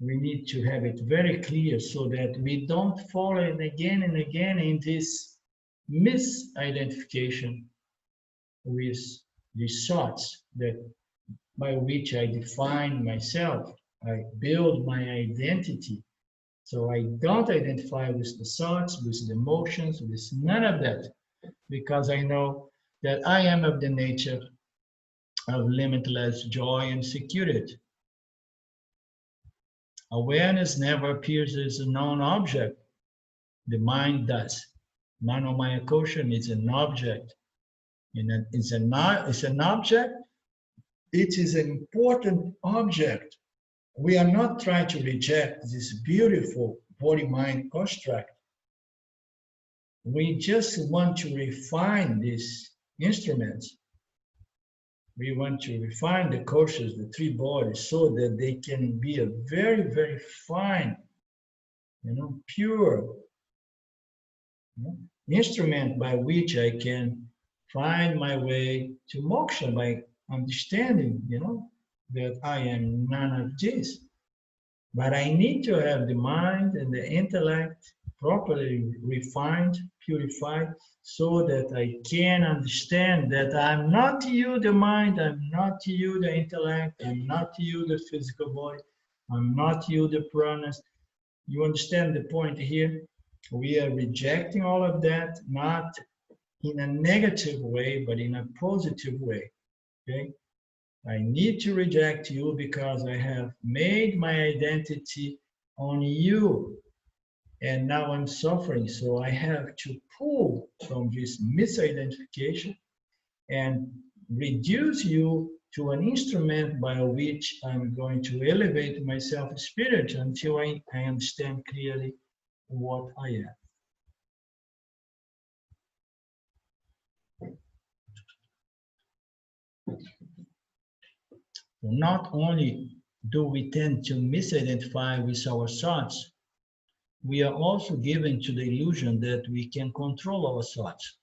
We need to have it very clear so that we don't fall in again and again in this misidentification with these thoughts that by which I define myself, I build my identity. So I don't identify with the thoughts, with the emotions, with none of that, because I know that I am of the nature of limitless joy and security. Awareness never appears as a known object. The mind does. Manomaya kosha is an object. It's an object. It is an important object. We are not trying to reject this beautiful body-mind construct. We just want to refine these instruments. We want to refine the koshas, the three bodies, so that they can be a very, very fine, you know, pure, you know, instrument by which I can find my way to moksha by understanding, you know, that I am none of this. But I need to have the mind and the intellect properly refined, purified, so that I can understand that I'm not you, the mind, I'm not you, the intellect, I'm not you, the physical body, I'm not you, the pranas. You understand the point here? We are rejecting all of that, not in a negative way, but in a positive way, okay? I need to reject you because I have made my identity on you, and now I'm suffering. So I have to pull from this misidentification and reduce you to an instrument by which I'm going to elevate myself spirit until I understand clearly what I am. Not only do we tend to misidentify with our thoughts, we are also given to the illusion that we can control our thoughts.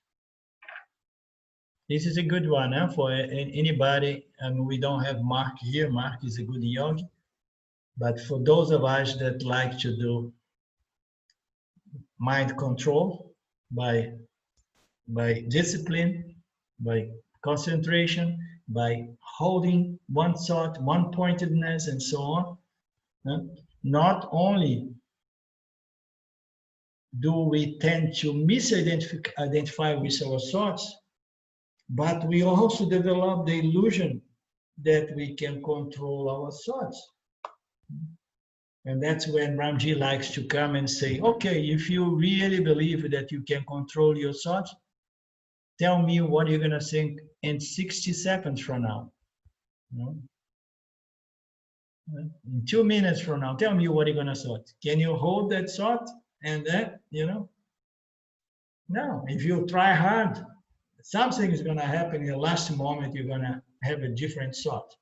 This is a good one for anybody. I mean, we don't have Mark here. Mark is a good yogi. But for those of us that like to do mind control, by discipline, by concentration, by holding one thought, one pointedness, and so on. Not only do we tend to misidentify with our thoughts, but we also develop the illusion that we can control our thoughts. And that's when Ramji likes to come and say, okay, if you really believe that you can control your thoughts, tell me what you're going to think in 60 seconds from now. In 2 minutes from now, tell me what you're going to thought. Can you hold that thought? And that, no. If you try hard, something is going to happen in the last moment. You're going to have a different thought.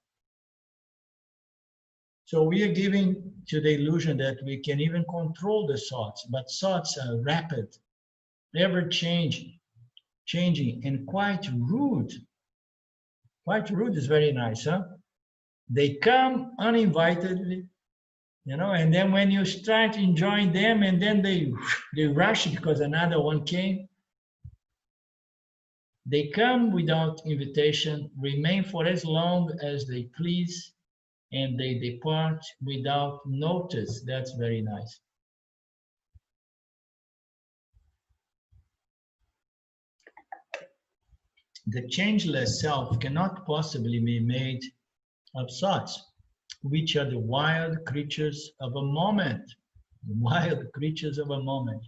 So we are giving to the illusion that we can even control the thoughts, but thoughts are rapid, ever changing, and quite rude. Quite rude is very nice, huh? They come uninvitedly, and then when you start enjoying them, and then they rush because another one came. They come without invitation, remain for as long as they please, and they depart without notice. That's very nice. The changeless self cannot possibly be made of thoughts, which are the wild creatures of a moment. The wild creatures of a moment.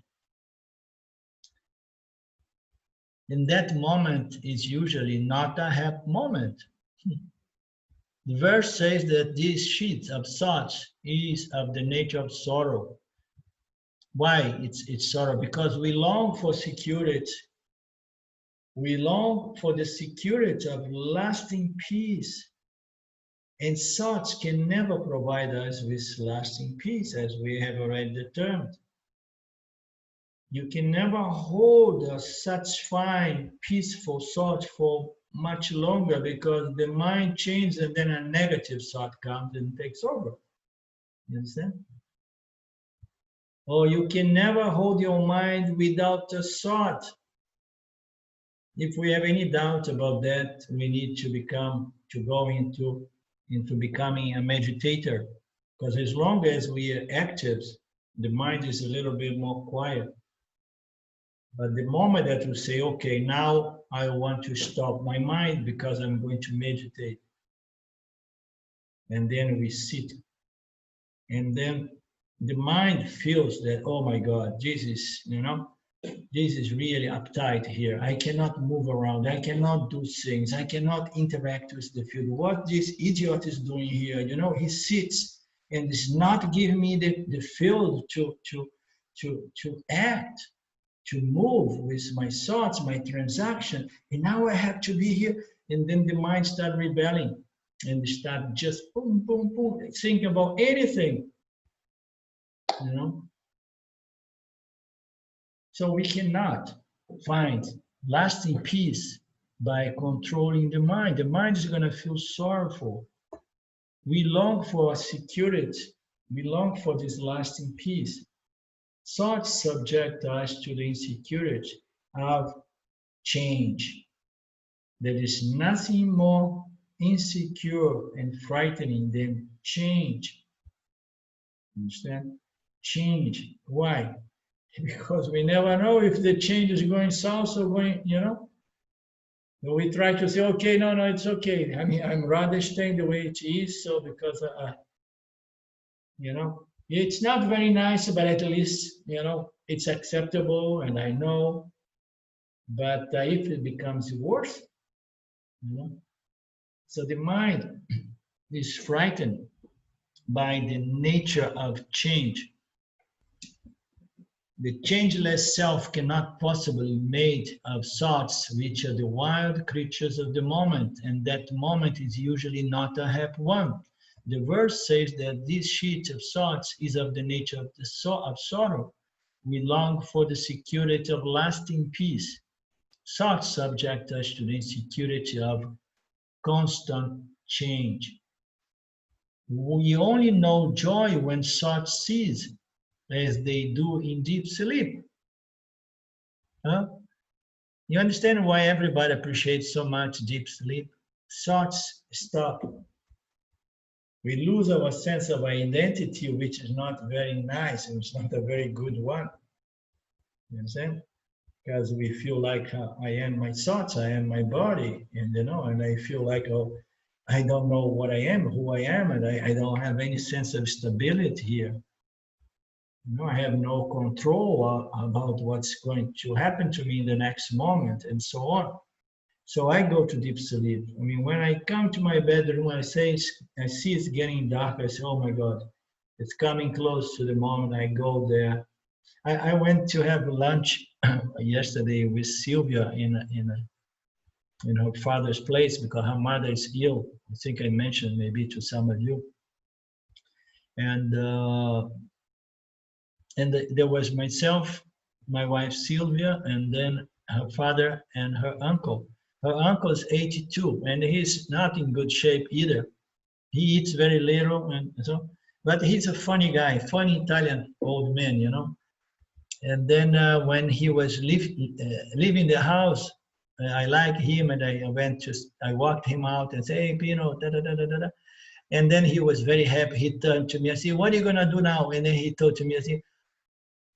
And that moment is usually not a happy moment. The verse says that this sheet of thoughts is of the nature of sorrow. Why it's sorrow? Because we long for security. We long for the security of lasting peace. And thoughts can never provide us with lasting peace, as we have already determined. You can never hold a satisfying, peaceful thought for much longer, because the mind changes and then a negative thought comes and takes over. You understand? Or you can never hold your mind without a thought. If we have any doubt about that, we need to go into becoming a meditator. Because as long as we are active, the mind is a little bit more quiet. But the moment that you say, okay, now I want to stop my mind because I'm going to meditate. And then we sit. And then the mind feels that, oh my God, this is really uptight here. I cannot move around. I cannot do things. I cannot interact with the field. What this idiot is doing here, he sits and is not giving me the field to act, to move with my thoughts, my transaction. And now I have to be here. And then the mind starts rebelling and start just boom, boom, boom, thinking about anything, So we cannot find lasting peace by controlling the mind. The mind is going to feel sorrowful. We long for security. We long for this lasting peace. Thoughts subject us to the insecurity of change. There is nothing more insecure and frightening than change. Understand? Change. Why? Because we never know if the change is going south or going, So we try to say, okay, no, it's okay. I mean, I'm rather staying the way it is. So because, it's not very nice, but at least, it's acceptable and I know. But if it becomes worse, So the mind is frightened by the nature of change. The changeless self cannot possibly be made of thoughts which are the wild creatures of the moment, and that moment is usually not a happy one. The verse says that this sheet of thoughts is of the nature of sorrow. We long for the security of lasting peace. Thoughts subject us to the insecurity of constant change. We only know joy when thoughts cease, as they do in deep sleep. Huh? You understand why everybody appreciates so much deep sleep? Thoughts stop. We lose our sense of identity, which is not very nice, and it's not a very good one. You understand? Because we feel like I am my thoughts, I am my body, and and I feel like, oh, I don't know what I am, who I am, and I don't have any sense of stability here. I have no control about what's going to happen to me in the next moment, and so on. So I go to deep sleep. I mean, when I come to my bedroom, I see it's getting dark. I say, oh my God, it's coming close to the moment. I go there. I went to have lunch yesterday with Sylvia in her father's place because her mother is ill. I think I mentioned maybe to some of you. And there was myself, my wife Sylvia, and then her father and her uncle. Her uncle is 82, and he's not in good shape either. He eats very little, and so, but he's a funny guy, funny Italian old man, And then when he was leaving the house, I like him, and I walked him out and said, "Hey, Pino, da da da da da." And then he was very happy. He turned to me and said, "What are you gonna do now?" And then he told to me, I said,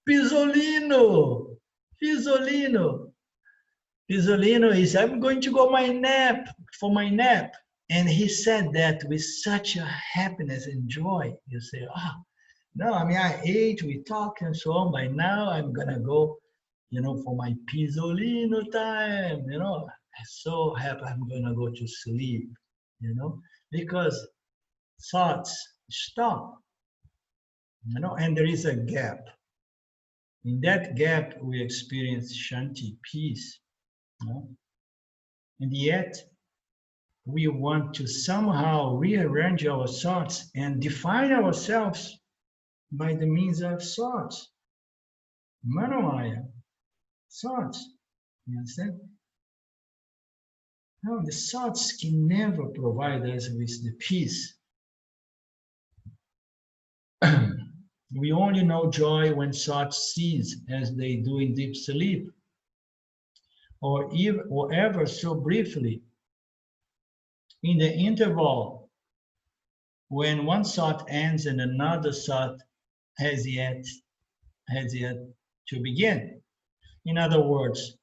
"Pisolino, Pisolino." Pisolino is, I'm going to go for my nap. And he said that with such a happiness and joy. You say, oh, no, I mean, I ate, we talked and so on. By now, I'm going to go, for my Pisolino time. I'm so happy I'm going to go to sleep, because thoughts stop, and there is a gap. In that gap, we experience Shanti, peace. And yet, we want to somehow rearrange our thoughts and define ourselves by the means of thoughts. Manomaya, thoughts. You understand? No, the thoughts can never provide us with the peace. We only know joy when thoughts cease, as they do in deep sleep, or ever so briefly. In the interval, when one thought ends and another thought has yet to begin. In other words,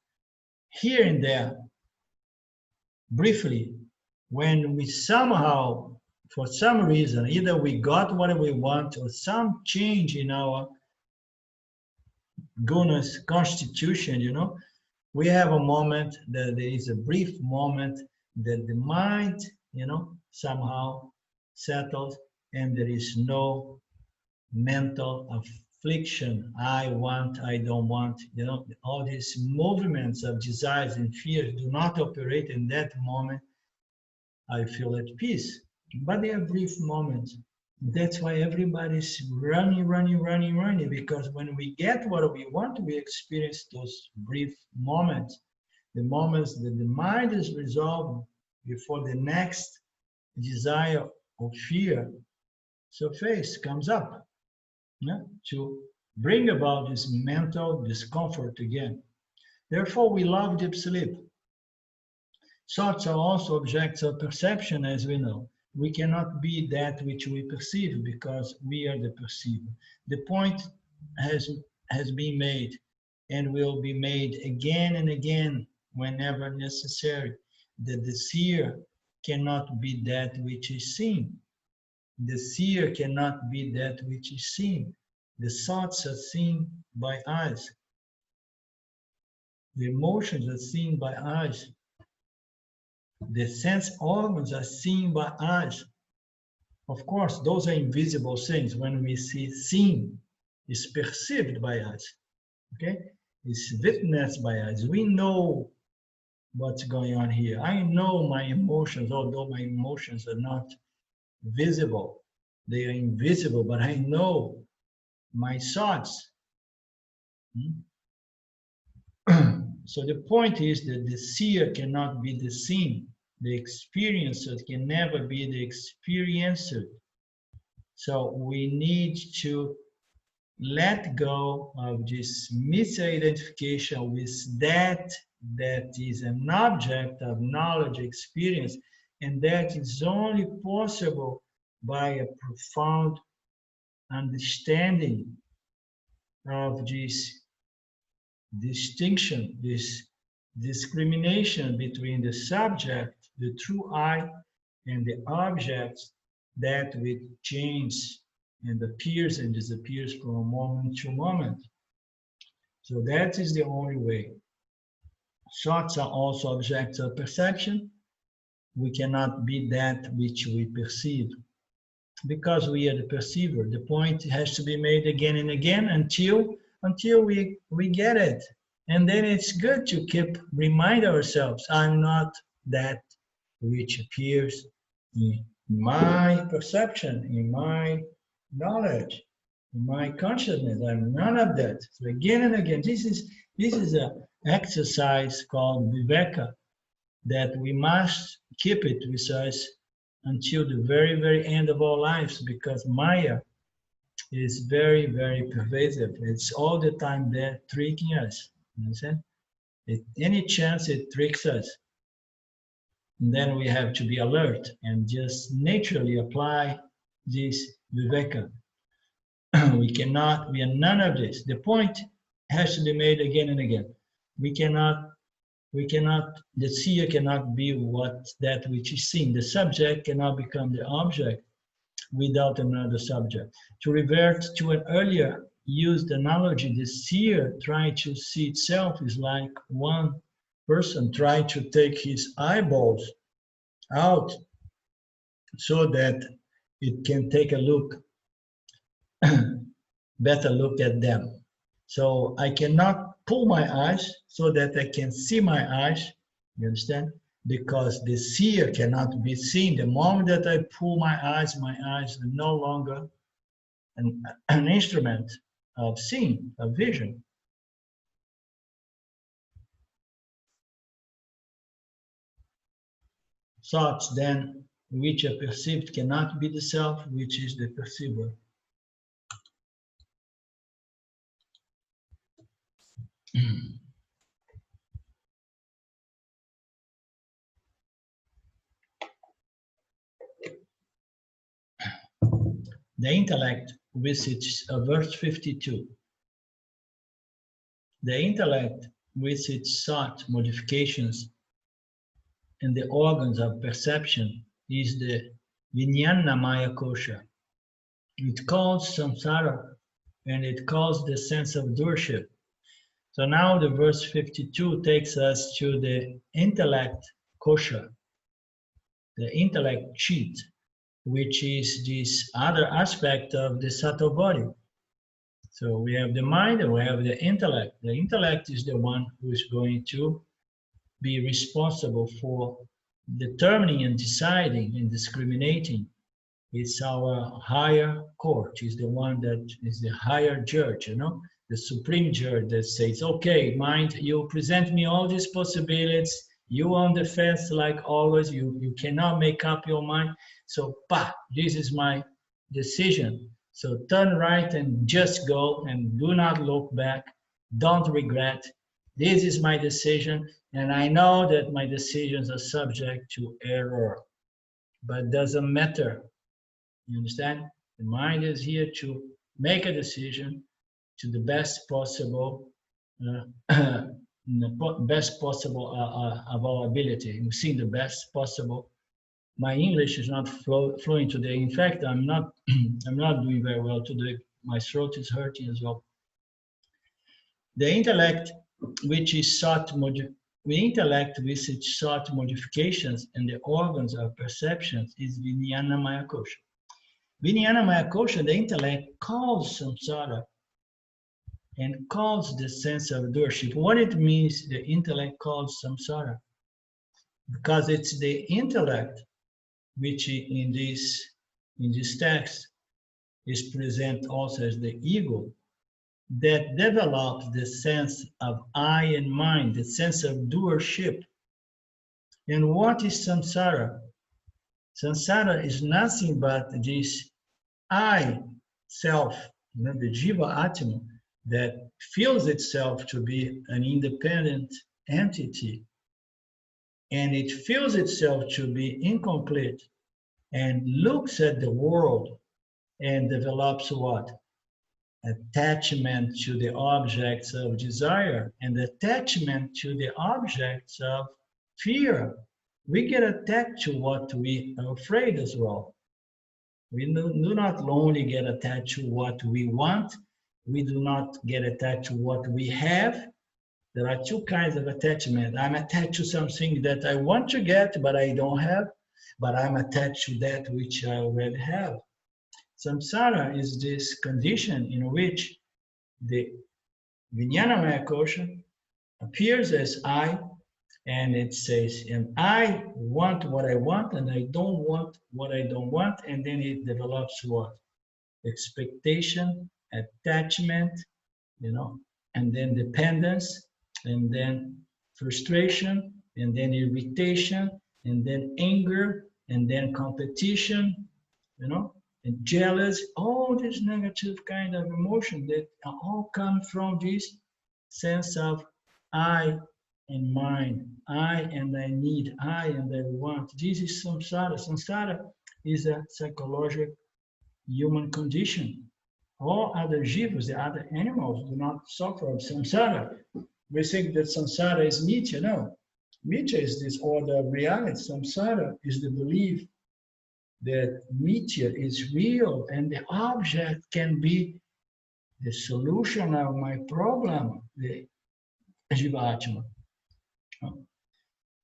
here and there, briefly, when we somehow, for some reason, either we got what we want or some change in our gunas constitution, we have a moment that there is a brief moment that the mind, somehow settles and there is no mental affliction. I want, I don't want, all these movements of desires and fears do not operate in that moment. I feel at peace. But they are brief moments. That's why everybody's running, because when we get what we want, we experience those brief moments, the moments that the mind is resolved before the next desire or fear surface comes up, to bring about this mental discomfort again. Therefore, we love deep sleep. Thoughts are also objects of perception, as we know. We cannot be that which we perceive because we are the perceiver. The point has been made and will be made again and again whenever necessary, that the seer cannot be that which is seen. The seer cannot be that which is seen. The thoughts are seen by eyes. The emotions are seen by eyes. The sense organs are seen by eyes. Of course, those are invisible things. When we see seen, it's perceived by us. Okay? It's witnessed by us. We know what's going on here. I know my emotions, although my emotions are not visible. They are invisible, but I know my thoughts. So the point is that the seer cannot be the seen. The experiencer can never be the experiencer. So we need to let go of this misidentification with that is an object of knowledge, experience, and that is only possible by a profound understanding of this distinction, this discrimination between the subject, the true I, and the objects that will change and appears and disappears from moment to moment. So that is the only way. Thoughts are also objects of perception. We cannot be that which we perceive because we are the perceiver. The point has to be made again and again until we get it. And then it's good to keep remind ourselves, I'm not that which appears in my perception, in my knowledge, in my consciousness. I'm none of that. So again and again, this is an exercise called Viveka that we must keep it with us until the very, very end of our lives, because Maya is very, very pervasive. It's all the time there tricking us. You understand? At any chance it tricks us. And then we have to be alert and just naturally apply this Viveka. We are none of this. The point has to be made again and again. The seer cannot be that which is seen. The subject cannot become the object without another subject. To revert to an earlier used analogy, the seer trying to see itself is like one person trying to take his eyeballs out so that it can take a look, better look at them. So I cannot pull my eyes so that I can see my eyes, you understand? Because the seer cannot be seen. The moment that I pull my eyes are no longer an instrument of seeing, of vision. Thoughts then, which are perceived, cannot be the self, which is the perceiver. The intellect visits verse 52. The intellect with its thought modifications and the organs of perception is the vijnanamaya kosha. It calls samsara and it calls the sense of doership. So now the verse 52 takes us to the intellect kosha, the intellect cheat, which is this other aspect of the subtle body. So we have the mind and we have the intellect. The intellect is the one who is going to be responsible for determining and deciding and discriminating. It's our higher court. It's the one that is the higher judge, the supreme judge that says, okay, mind, you present me all these possibilities. You on the fence like always. You cannot make up your mind. So, this is my decision. So turn right and just go and do not look back. Don't regret. This is my decision. And I know that my decisions are subject to error, but it doesn't matter. You understand? The mind is here to make a decision to the best possible, of our ability. We've seen the best possible. My English is not flowing today. In fact, I'm not doing very well today. My throat is hurting as well. The intellect, which is the intellect with its thought modifications and the organs of perceptions, is vijnanamaya kosha. Vijnanamaya kosha, the intellect, calls samsara and calls the sense of doership. What it means, the intellect calls samsara, because it's the intellect which in this text is present also as the ego, that develops the sense of I and mine, the sense of doership. And what is samsara? Samsara is nothing but this I, self, you know, the jiva atma that feels itself to be an independent entity, and it feels itself to be incomplete, and looks at the world and develops what? Attachment to the objects of desire and attachment to the objects of fear. We get attached to what we are afraid as well. We do not only get attached to what we want, we do not get attached to what we have. There are two kinds of attachment. I'm attached to something that I want to get, but I don't have, but I'm attached to that which I already have. Samsara is this condition in which the vijnanamaya kosha appears as I, and it says, and I want what I want, and I don't want what I don't want, and then it develops what? Expectation, attachment, you know, and then dependence, and then frustration, and then irritation, and then anger, and then competition, you know, and jealous, all this negative kind of emotion that all come from this sense of I and mine, I and I need, I and I want. This is samsara. Samsara is a psychological human condition. All other jivas, the other animals, do not suffer from samsara. We think that samsara is mithya. No, mithya is this order of reality. Samsara is the belief that mithya is real and the object can be the solution of my problem, the jiva-atma.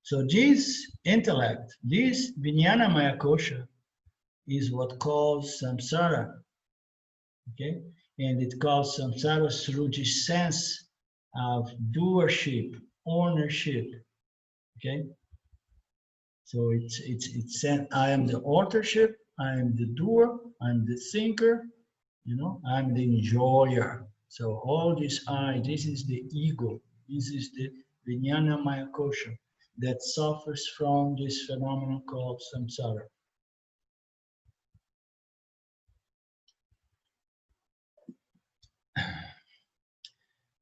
So this intellect, this vijnanamaya kosha, is what calls samsara, okay? And it calls samsara through this sense of doership, ownership, okay? So it's said, I am the authorship, I am the doer, I'm the thinker, you know, I'm the enjoyer. So all this I, this is the ego, this is the vijnanamaya kosha that suffers from this phenomenon called samsara.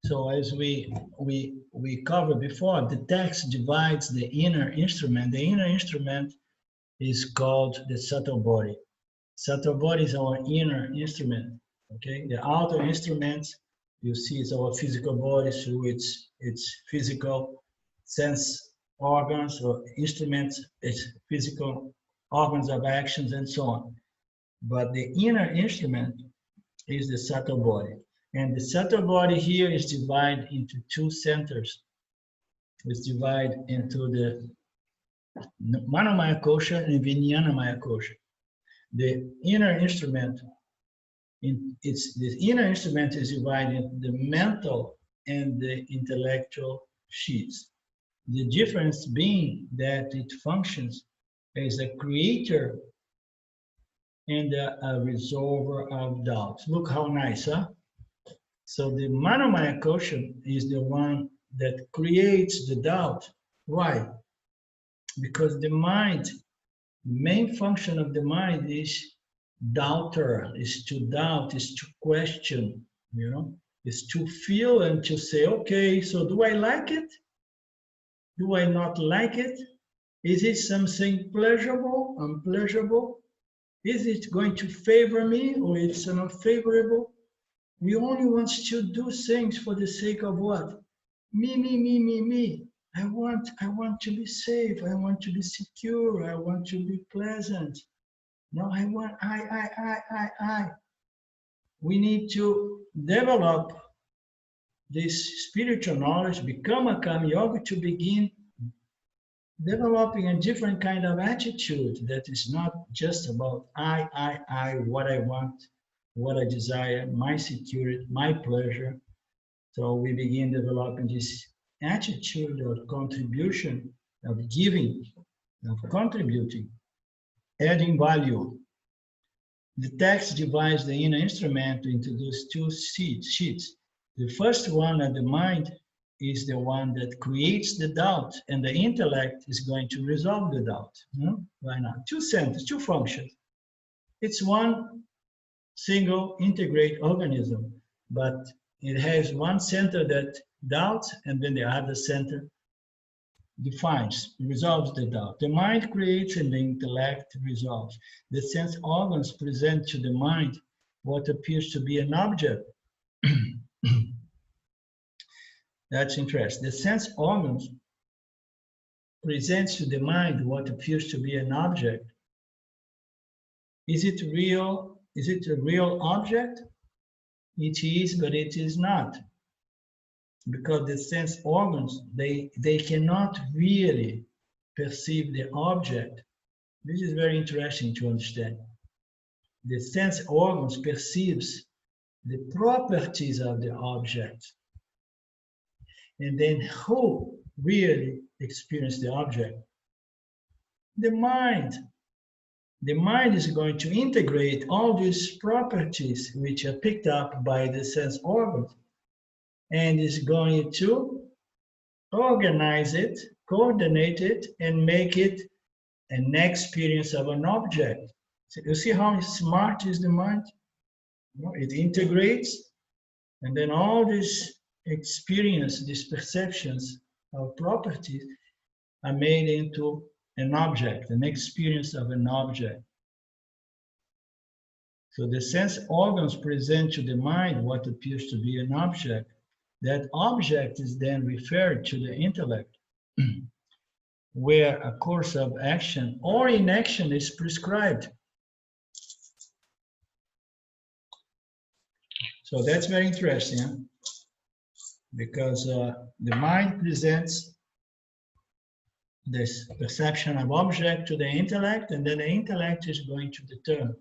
So as we covered before, the text divides the inner instrument. The inner instrument is called the subtle body. Subtle body is our inner instrument. Okay, the outer instruments you see is our physical body through its physical sense organs or instruments, its physical organs of actions and so on. But the inner instrument is the subtle body. And the subtle body here is divided into two centers. It's divided into the manomaya kosha and vijnanamaya kosha. The inner instrument, the inner instrument is divided into the mental and the intellectual sheets. The difference being that it functions as a creator and a resolver of doubts. Look how nice, huh? So the manomaya kosha is the one that creates the doubt. Why? Because the mind, main function of the mind is doubter, is to doubt, is to question, you know, is to feel and to say, okay, so do I like it? Do I not like it? Is it something pleasurable, unpleasurable? Is it going to favor me or it's not favorable? We only want to do things for the sake of what? Me, me, me, me, me. I want to be safe. I want to be secure. I want to be pleasant. No, I want, I. We need to develop this spiritual knowledge, become a Karma Yogi to begin developing a different kind of attitude that is not just about I, what I want, what I desire, my security, my pleasure. So we begin developing this attitude of contribution, of giving, of contributing, adding value. The text divides the inner instrument into those two sheets. The first one at the mind is the one that creates the doubt, and the intellect is going to resolve the doubt. Why not? Two centers, two functions. It's one single integrate organism, but it has one center that doubts, and then the other center defines, resolves the doubt. The mind creates and the intellect resolves. The sense organs present to the mind what appears to be an object. That's interesting. The sense organs presents to the mind what appears to be an object. Is it real? Is it a real object? It is, but it is not. Because the sense organs, they cannot really perceive the object. This is very interesting to understand. The sense organs perceives the properties of the object. And then who really experiences the object? The mind. The mind is going to integrate all these properties which are picked up by the sense organs and is going to organize it, coordinate it, and make it an experience of an object. So you see how smart is the mind? It integrates, and then all this experience, these perceptions of properties are made into an object, an experience of an object. So the sense organs present to the mind what appears to be an object. That object is then referred to the intellect, where a course of action or inaction is prescribed. So that's very interesting, huh? Because the mind presents this perception of object to the intellect, and then the intellect is going to determine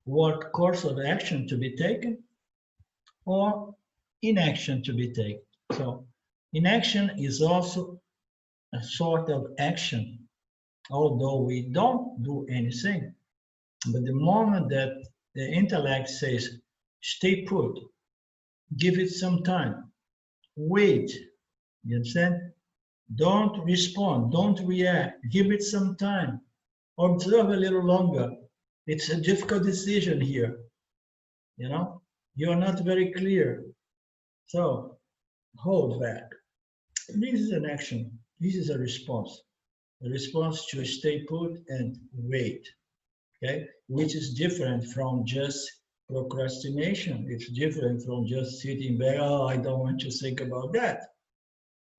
what course of action to be taken or inaction to be taken. So inaction is also a sort of action, although we don't do anything. But the moment that the intellect says, stay put, give it some time, wait, you understand? Don't respond, don't react, give it some time, observe a little longer. It's a difficult decision here, you know? You're not very clear. So hold back. This is an action. This is a response. A response to stay put and wait, okay? Which is different from just procrastination. It's different from just sitting back, oh, I don't want to think about that.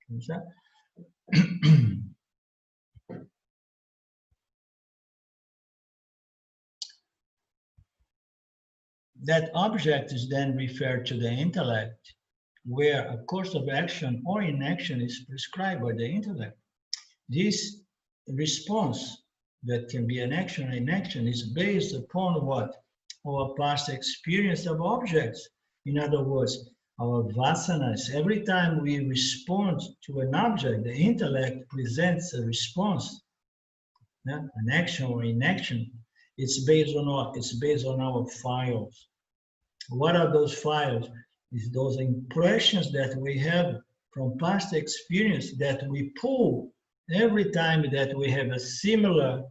Understand? That object is then referred to the intellect, where a course of action or inaction is prescribed by the intellect. This response, that can be an action or inaction, is based upon what? Our past experience of objects. In other words, our vasanas. Every time we respond to an object, the intellect presents a response, yeah? An action or inaction. It's based on what? It's based on our files. What are those files? It's those impressions that we have from past experience that we pull every time that we have a similar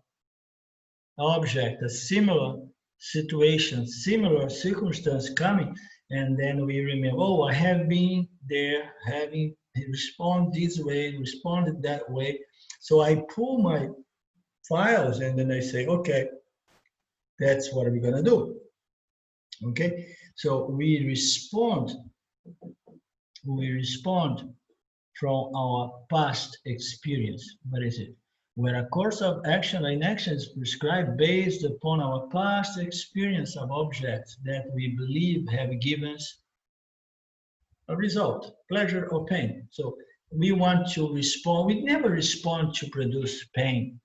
object, a similar situation, similar circumstance coming, and then we remember, oh, I have been there, having responded this way, responded that way. So I pull my files and then I say, okay, that's what we're gonna do. Okay, so we respond from our past experience. What is it? Where a course of action or inaction is prescribed based upon our past experience of objects that we believe have given us a result, pleasure or pain. So we want to respond. We never respond to produce pain.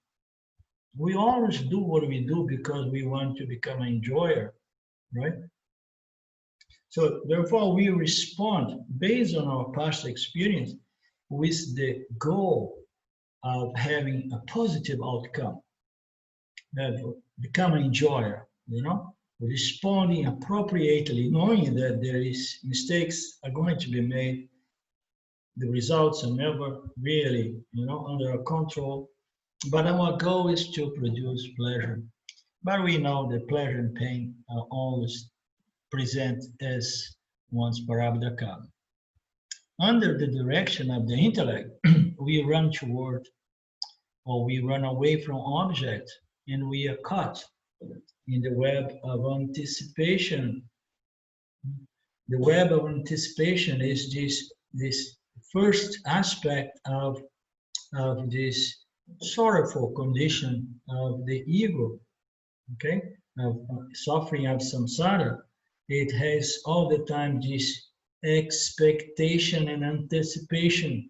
We always do what we do because we want to become an enjoyer, right? So therefore, we respond based on our past experience with the goal of having a positive outcome, become an enjoyer, you know, responding appropriately, knowing that there is mistakes are going to be made. The results are never really, you know, under our control. But our goal is to produce pleasure. But we know that pleasure and pain are always present as one's parabolic karma. Under the direction of the intellect, we run toward, or we run away from object, and we are caught in the web of anticipation. The web of anticipation is this first aspect of this sorrowful condition of the ego, okay, of suffering of samsara. It has all the time this expectation and anticipation,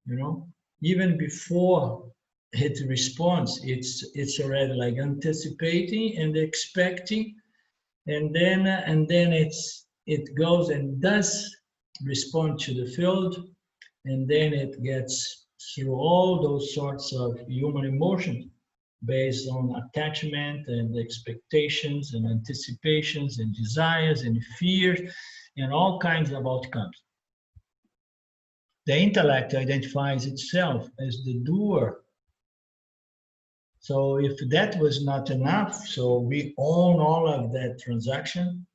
you know, even before it responds, it's already like anticipating and expecting, and then it goes and does respond to the field, and then it gets through all those sorts of human emotions based on attachment and expectations and anticipations and desires and fears and all kinds of outcomes. The intellect identifies itself as the doer. So if that was not enough, so we own all of that transaction,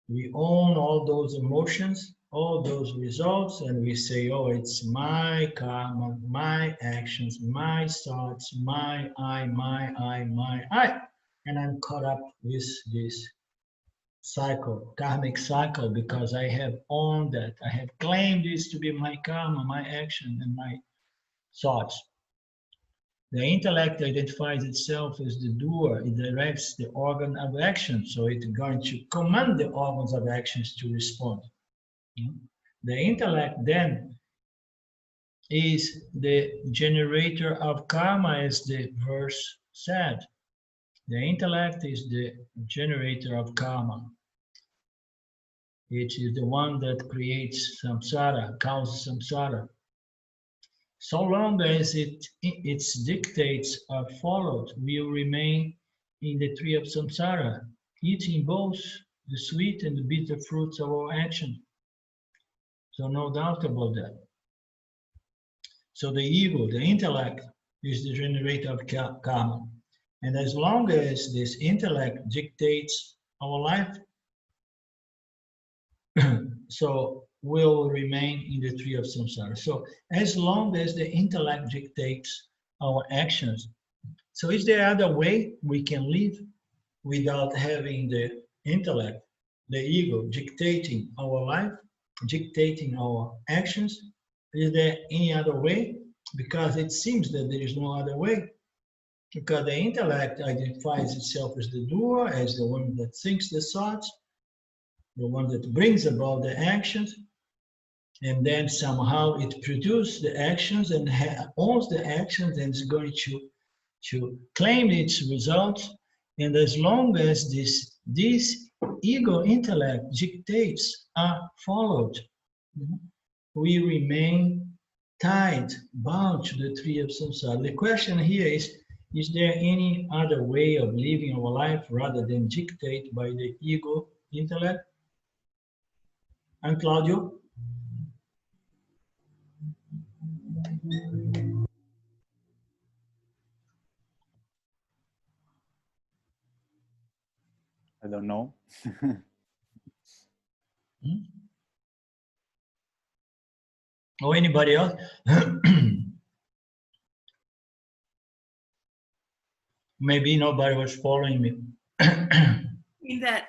we own all those emotions, all those results, and we say, oh, it's my karma, my actions, my thoughts, my I, and I'm caught up with this cycle, karmic cycle, because I have owned that. I have claimed this to be my karma, my action, and my thoughts. The intellect identifies itself as the doer. It directs the organ of action, so it's going to command the organs of actions to respond. The intellect then is the generator of karma, as the verse said. The intellect is the generator of karma. It is the one that creates samsara, causes samsara. So long as its dictates are followed, we will remain in the tree of samsara, eating both the sweet and the bitter fruits of our action. So no doubt about that. So the ego, the intellect, is the generator of karma. And as long as this intellect dictates our life, so we'll remain in the tree of samsara. So as long as the intellect dictates our actions, so is there other way we can live without having the intellect, the ego, dictating our life, dictating our actions? Is there any other way? Because it seems that there is no other way. Because the intellect identifies itself as the doer, as the one that thinks the thoughts, the one that brings about the actions, and then somehow it produces the actions and owns the actions and is going to claim its results. And as long as this ego intellect dictates are followed, we remain tied, bound to the tree of samsara. The question here is there any other way of living our life rather than dictated by the ego intellect? And Claudio? I don't know. Or anybody else? Maybe nobody was following me. In that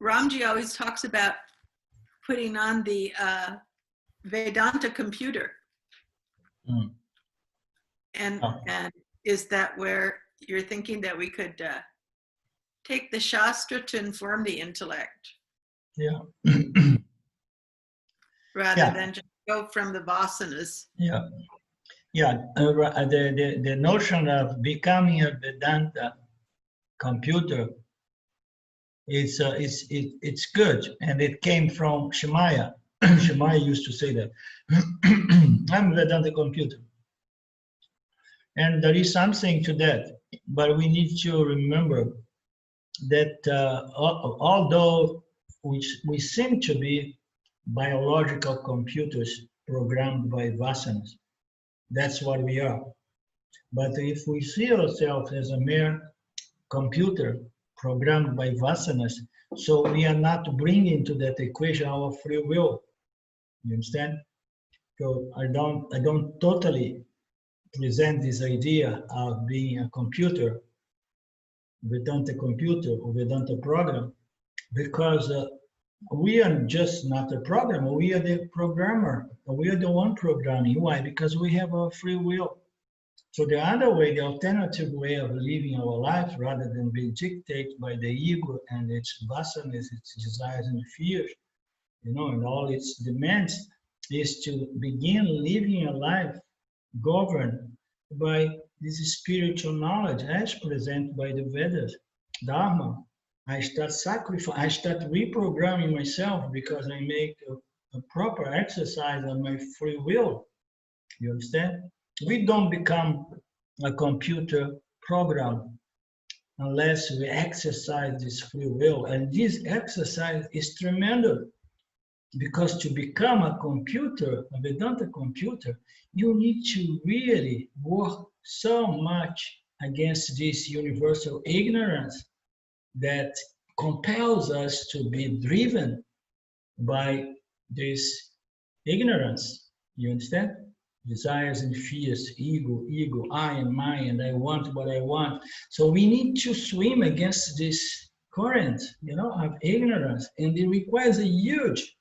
Ramji always talks about putting on the Vedanta computer. And is that where you're thinking that we could take the Shastra to inform the intellect? Yeah. Rather than just go from the vasanas. Yeah. Yeah. The notion of becoming a Vedanta computer it's good, and it came from Shemaya. Shemaya used to say that. I'm a Vedanta computer. And there is something to that, but we need to remember that although we seem to be biological computers programmed by vasanas, that's what we are. But if we see ourselves as a mere computer programmed by vasanas. So we are not bringing to that equation our free will. You understand? So I don't totally present this idea of being a computer, Vedanta computer or Vedanta program, because we are just not a programmer, we are the programmer. We are the one programming. Why? Because we have our free will. So the other way, the alternative way of living our life, rather than being dictated by the ego and its vasanas, its desires and fears, and all its demands, is to begin living a life governed by this spiritual knowledge as presented by the Vedas, Dharma. I start reprogramming myself because I make a proper exercise of my free will. You understand? We don't become a computer program unless we exercise this free will. And this exercise is tremendous, because to become a computer, a Vedanta computer, you need to really work so much against this universal ignorance that compels us to be driven by this ignorance. You understand? Desires and fears, ego, I and mine, and I want what I want. So we need to swim against this current, of ignorance, and it requires a huge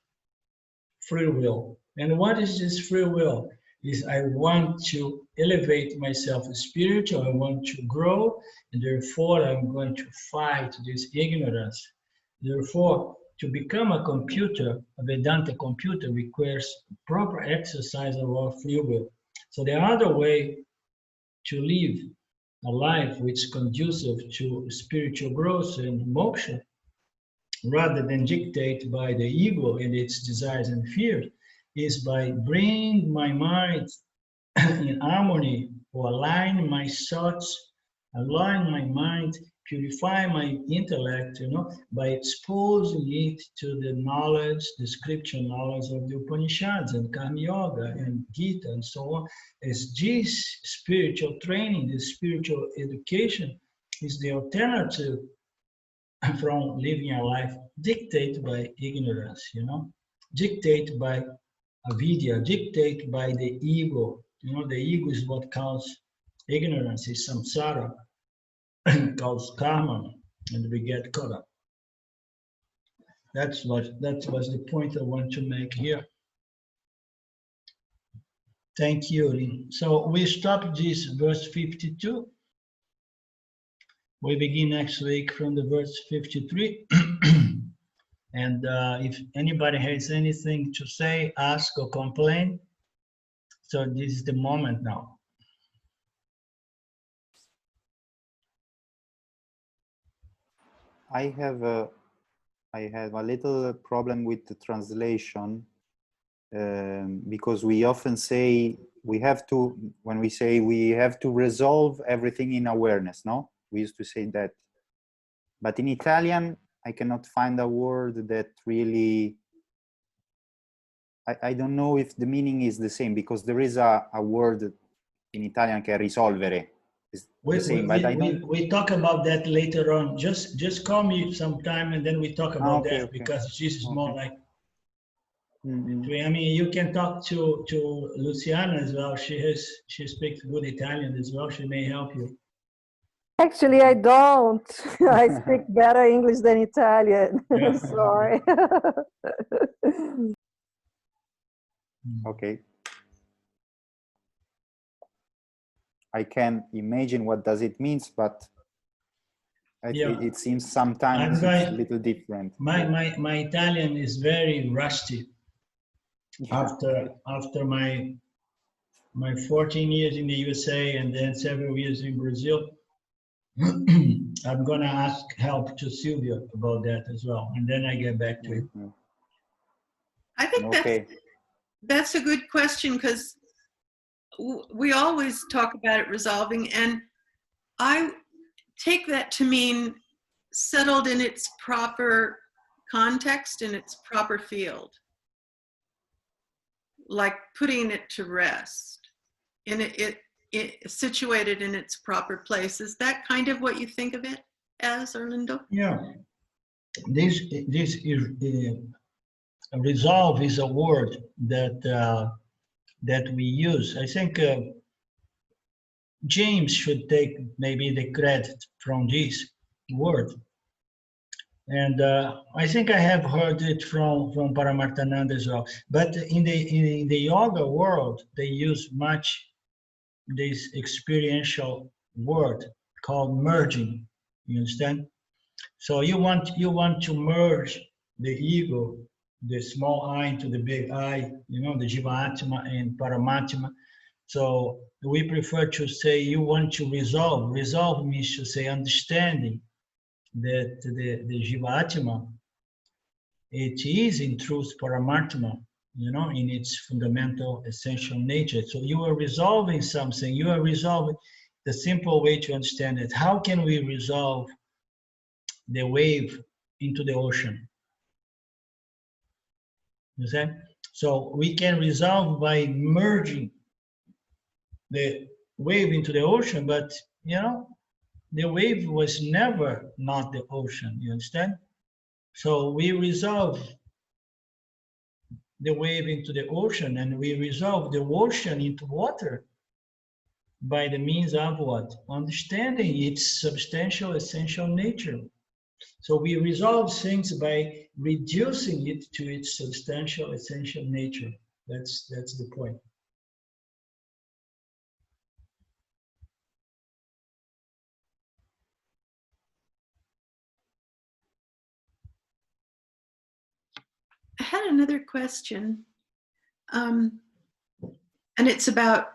free will. And what is this free will? Is I want to elevate myself spiritual, I want to grow, and therefore I'm going to fight this ignorance. Therefore, to become a computer, a Vedanta computer, requires proper exercise of our free will. So the other way to live a life which is conducive to spiritual growth and moksha, rather than dictated by the ego and its desires and fears, is by bringing my mind in harmony, or align my thoughts, align my mind, purify my intellect, by exposing it to the knowledge, the scripture knowledge of the Upanishads and Karma Yoga and Gita and so on. As this spiritual training, this spiritual education is the alternative from living a life dictated by ignorance, dictated by avidya, dictated by the ego. The ego is what causes ignorance, is samsara, causes karma, and we get caught up. That was the point I want to make here. Thank you, Lynn. So we stop this verse 52. We begin next week from the verse 53. And if anybody has anything to say, ask or complain, so this is the moment now. I have a little problem with the translation, because we often say when we say we have to resolve everything in awareness, no? We used to say that. But in Italian, I cannot find a word that really, I don't know if the meaning is the same, because there is a word in Italian che è risolvere. We talk about that later on. Just call me sometime and then we talk about that, okay. Because this is more like, I mean, you can talk to Luciana as well. She speaks good Italian as well. She may help you. Actually, I don't. I speak better English than Italian. Yeah. Sorry. Okay. I can imagine what does it means, but it seems sometimes it's a little different. My Italian is very rusty. Yeah. After my 14 years in the USA and then several years in Brazil, I'm gonna ask help to Sylvia about that as well, and then I get back to you. I think that's a good question, because we always talk about it resolving, and I take that to mean settled in its proper context, in its proper field, like putting it to rest, in it situated in its proper place. Is that kind of what you think of it? as, Orlando? Yeah, this resolve is a word that that we use. I think James should take maybe the credit from this word. And I think I have heard it from Paramarthananda as well. But in the yoga world, they use much this experiential word called merging. You understand? So you want to merge the ego, the small I into the big I, you know, the Jivatma and Paramatma. So we prefer to say you want to resolve. Resolve means to say understanding that the Jivatma, it is in truth Paramatma, you know, in its fundamental essential nature. So you are resolving something. You are resolving. The simple way to understand it. How can we resolve the wave into the ocean? You see? So we can resolve by merging the wave into the ocean, but you know, the wave was never not the ocean. You understand? So we resolve the wave into the ocean, and we resolve the ocean into water by the means of what? Understanding its substantial essential nature. So we resolve things by reducing it to its substantial essential nature. That's the point. I had another question, and it's about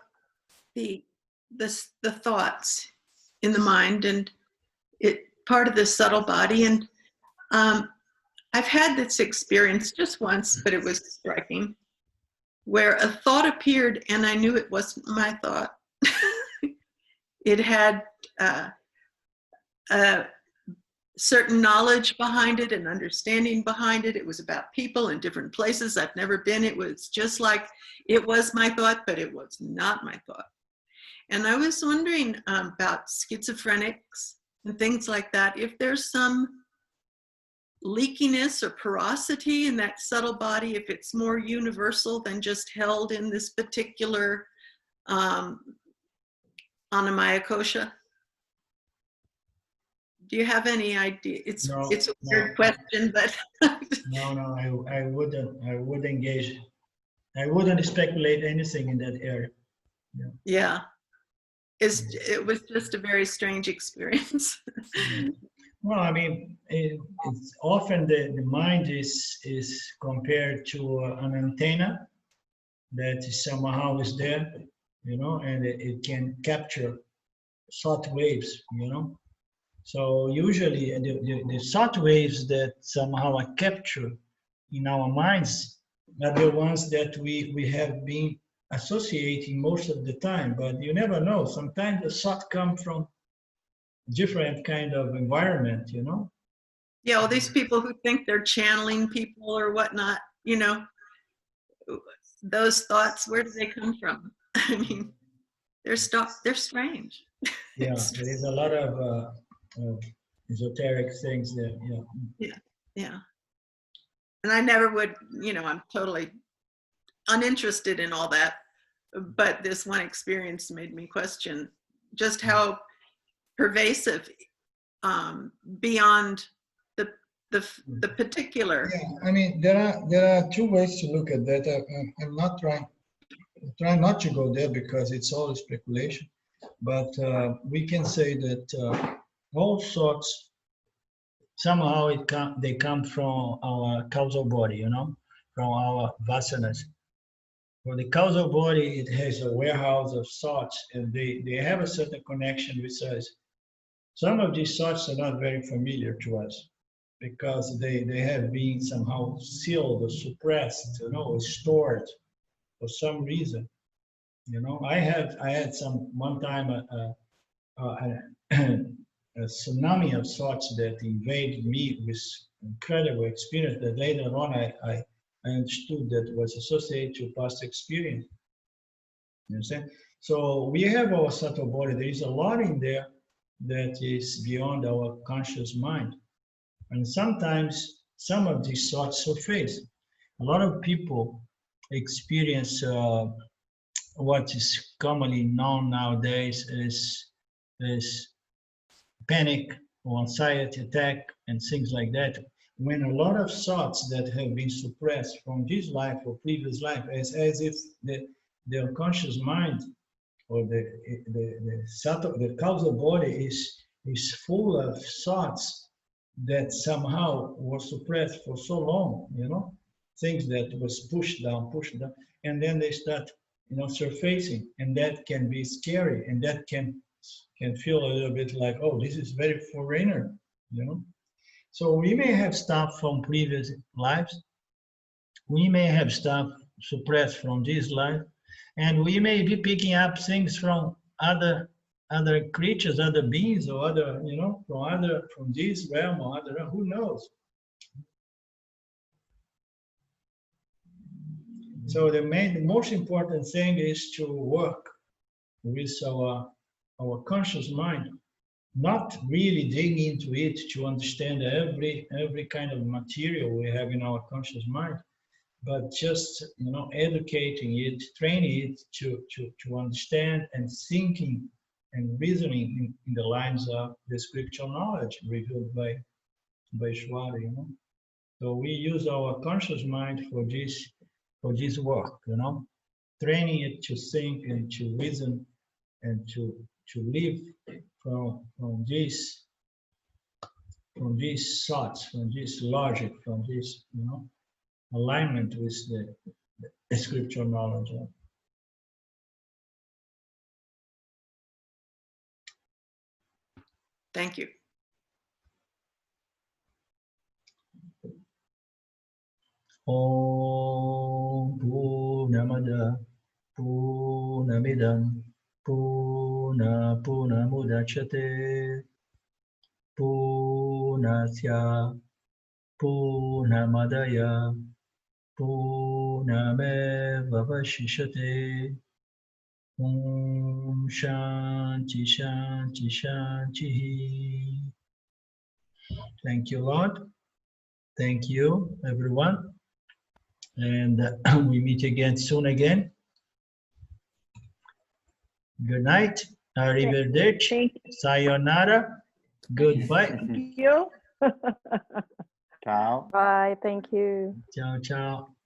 the thoughts in the mind, and it part of the subtle body. And I've had this experience just once, but it was striking, where a thought appeared and I knew it wasn't my thought. It had a certain knowledge behind it and understanding behind it. It was about people in different places I've never been. It was just like it was my thought, but it was not my thought. And I was wondering about schizophrenics and things like that, if there's some leakiness or porosity in that subtle body, if it's more universal than just held in this particular manomaya kosha. Do you have any idea? It's a weird question, but no, I wouldn't engage. I wouldn't speculate anything in that area. Yeah. It was just a very strange experience. Well, I mean, it's often the mind is compared to an antenna that somehow is there, you know, and it can capture thought waves, you know. So usually the thought waves that somehow are captured in our minds are the ones that we have been associating most of the time, but you never know. Sometimes the thought comes from different kind of environment, you know. Yeah, all these people who think they're channeling people or whatnot, you know, those thoughts, where do they come from? I mean, they're strange. Yeah, there is a lot of esoteric things there. Yeah. And I never would, you know, I'm totally uninterested in all that. But this one experience made me question just how pervasive beyond the particular. Yeah, I mean, there are two ways to look at that. I'm not trying not to go there because it's all speculation. But we can say that all thoughts somehow they come from our causal body, you know, from our vasanas. For the causal body, it has a warehouse of thoughts, and they have a certain connection with us. Some of these thoughts are not very familiar to us because they have been somehow sealed or suppressed, you know, or stored for some reason. You know, I had one time a tsunami of thoughts that invaded me with incredible experience that later on I understood that was associated to past experience. You understand? So we have our subtle body. There is a lot in there that is beyond our conscious mind. And sometimes some of these thoughts surface. A lot of people experience what is commonly known nowadays as panic or anxiety attack and things like that. When a lot of thoughts that have been suppressed from this life or previous life, as if the unconscious mind or the causal body is full of thoughts that somehow were suppressed for so long, you know, things that was pushed down, and then they start, you know, surfacing, and that can be scary, and that can feel a little bit like, oh, this is very foreigner, you know. So we may have stuff from previous lives, we may have stuff suppressed from this life, and we may be picking up things from other creatures, other beings, or other, you know, from this realm or other realm, who knows? So the most important thing is to work with our conscious mind, not really dig into it to understand every kind of material we have in our conscious mind, but just, you know, educating it, training it to understand and thinking and reasoning in the lines of the spiritual knowledge revealed by Shwari, you know. So we use our conscious mind for this work, you know, training it to think and to reason and to live from these thoughts, from this logic, from this, you know, alignment with the scriptural knowledge. Thank you. Om Purnamada Purnamidam Purnamudachyate Purnasya Purnamadaya Purnamevavashishate. Om Shanti Shanti Shanti. Thank you, Lord. Thank you, everyone. And we meet again soon again. Good night. Arrivederci. Sayonara. Goodbye. Thank you. Ciao. Bye. Thank you. Ciao, ciao.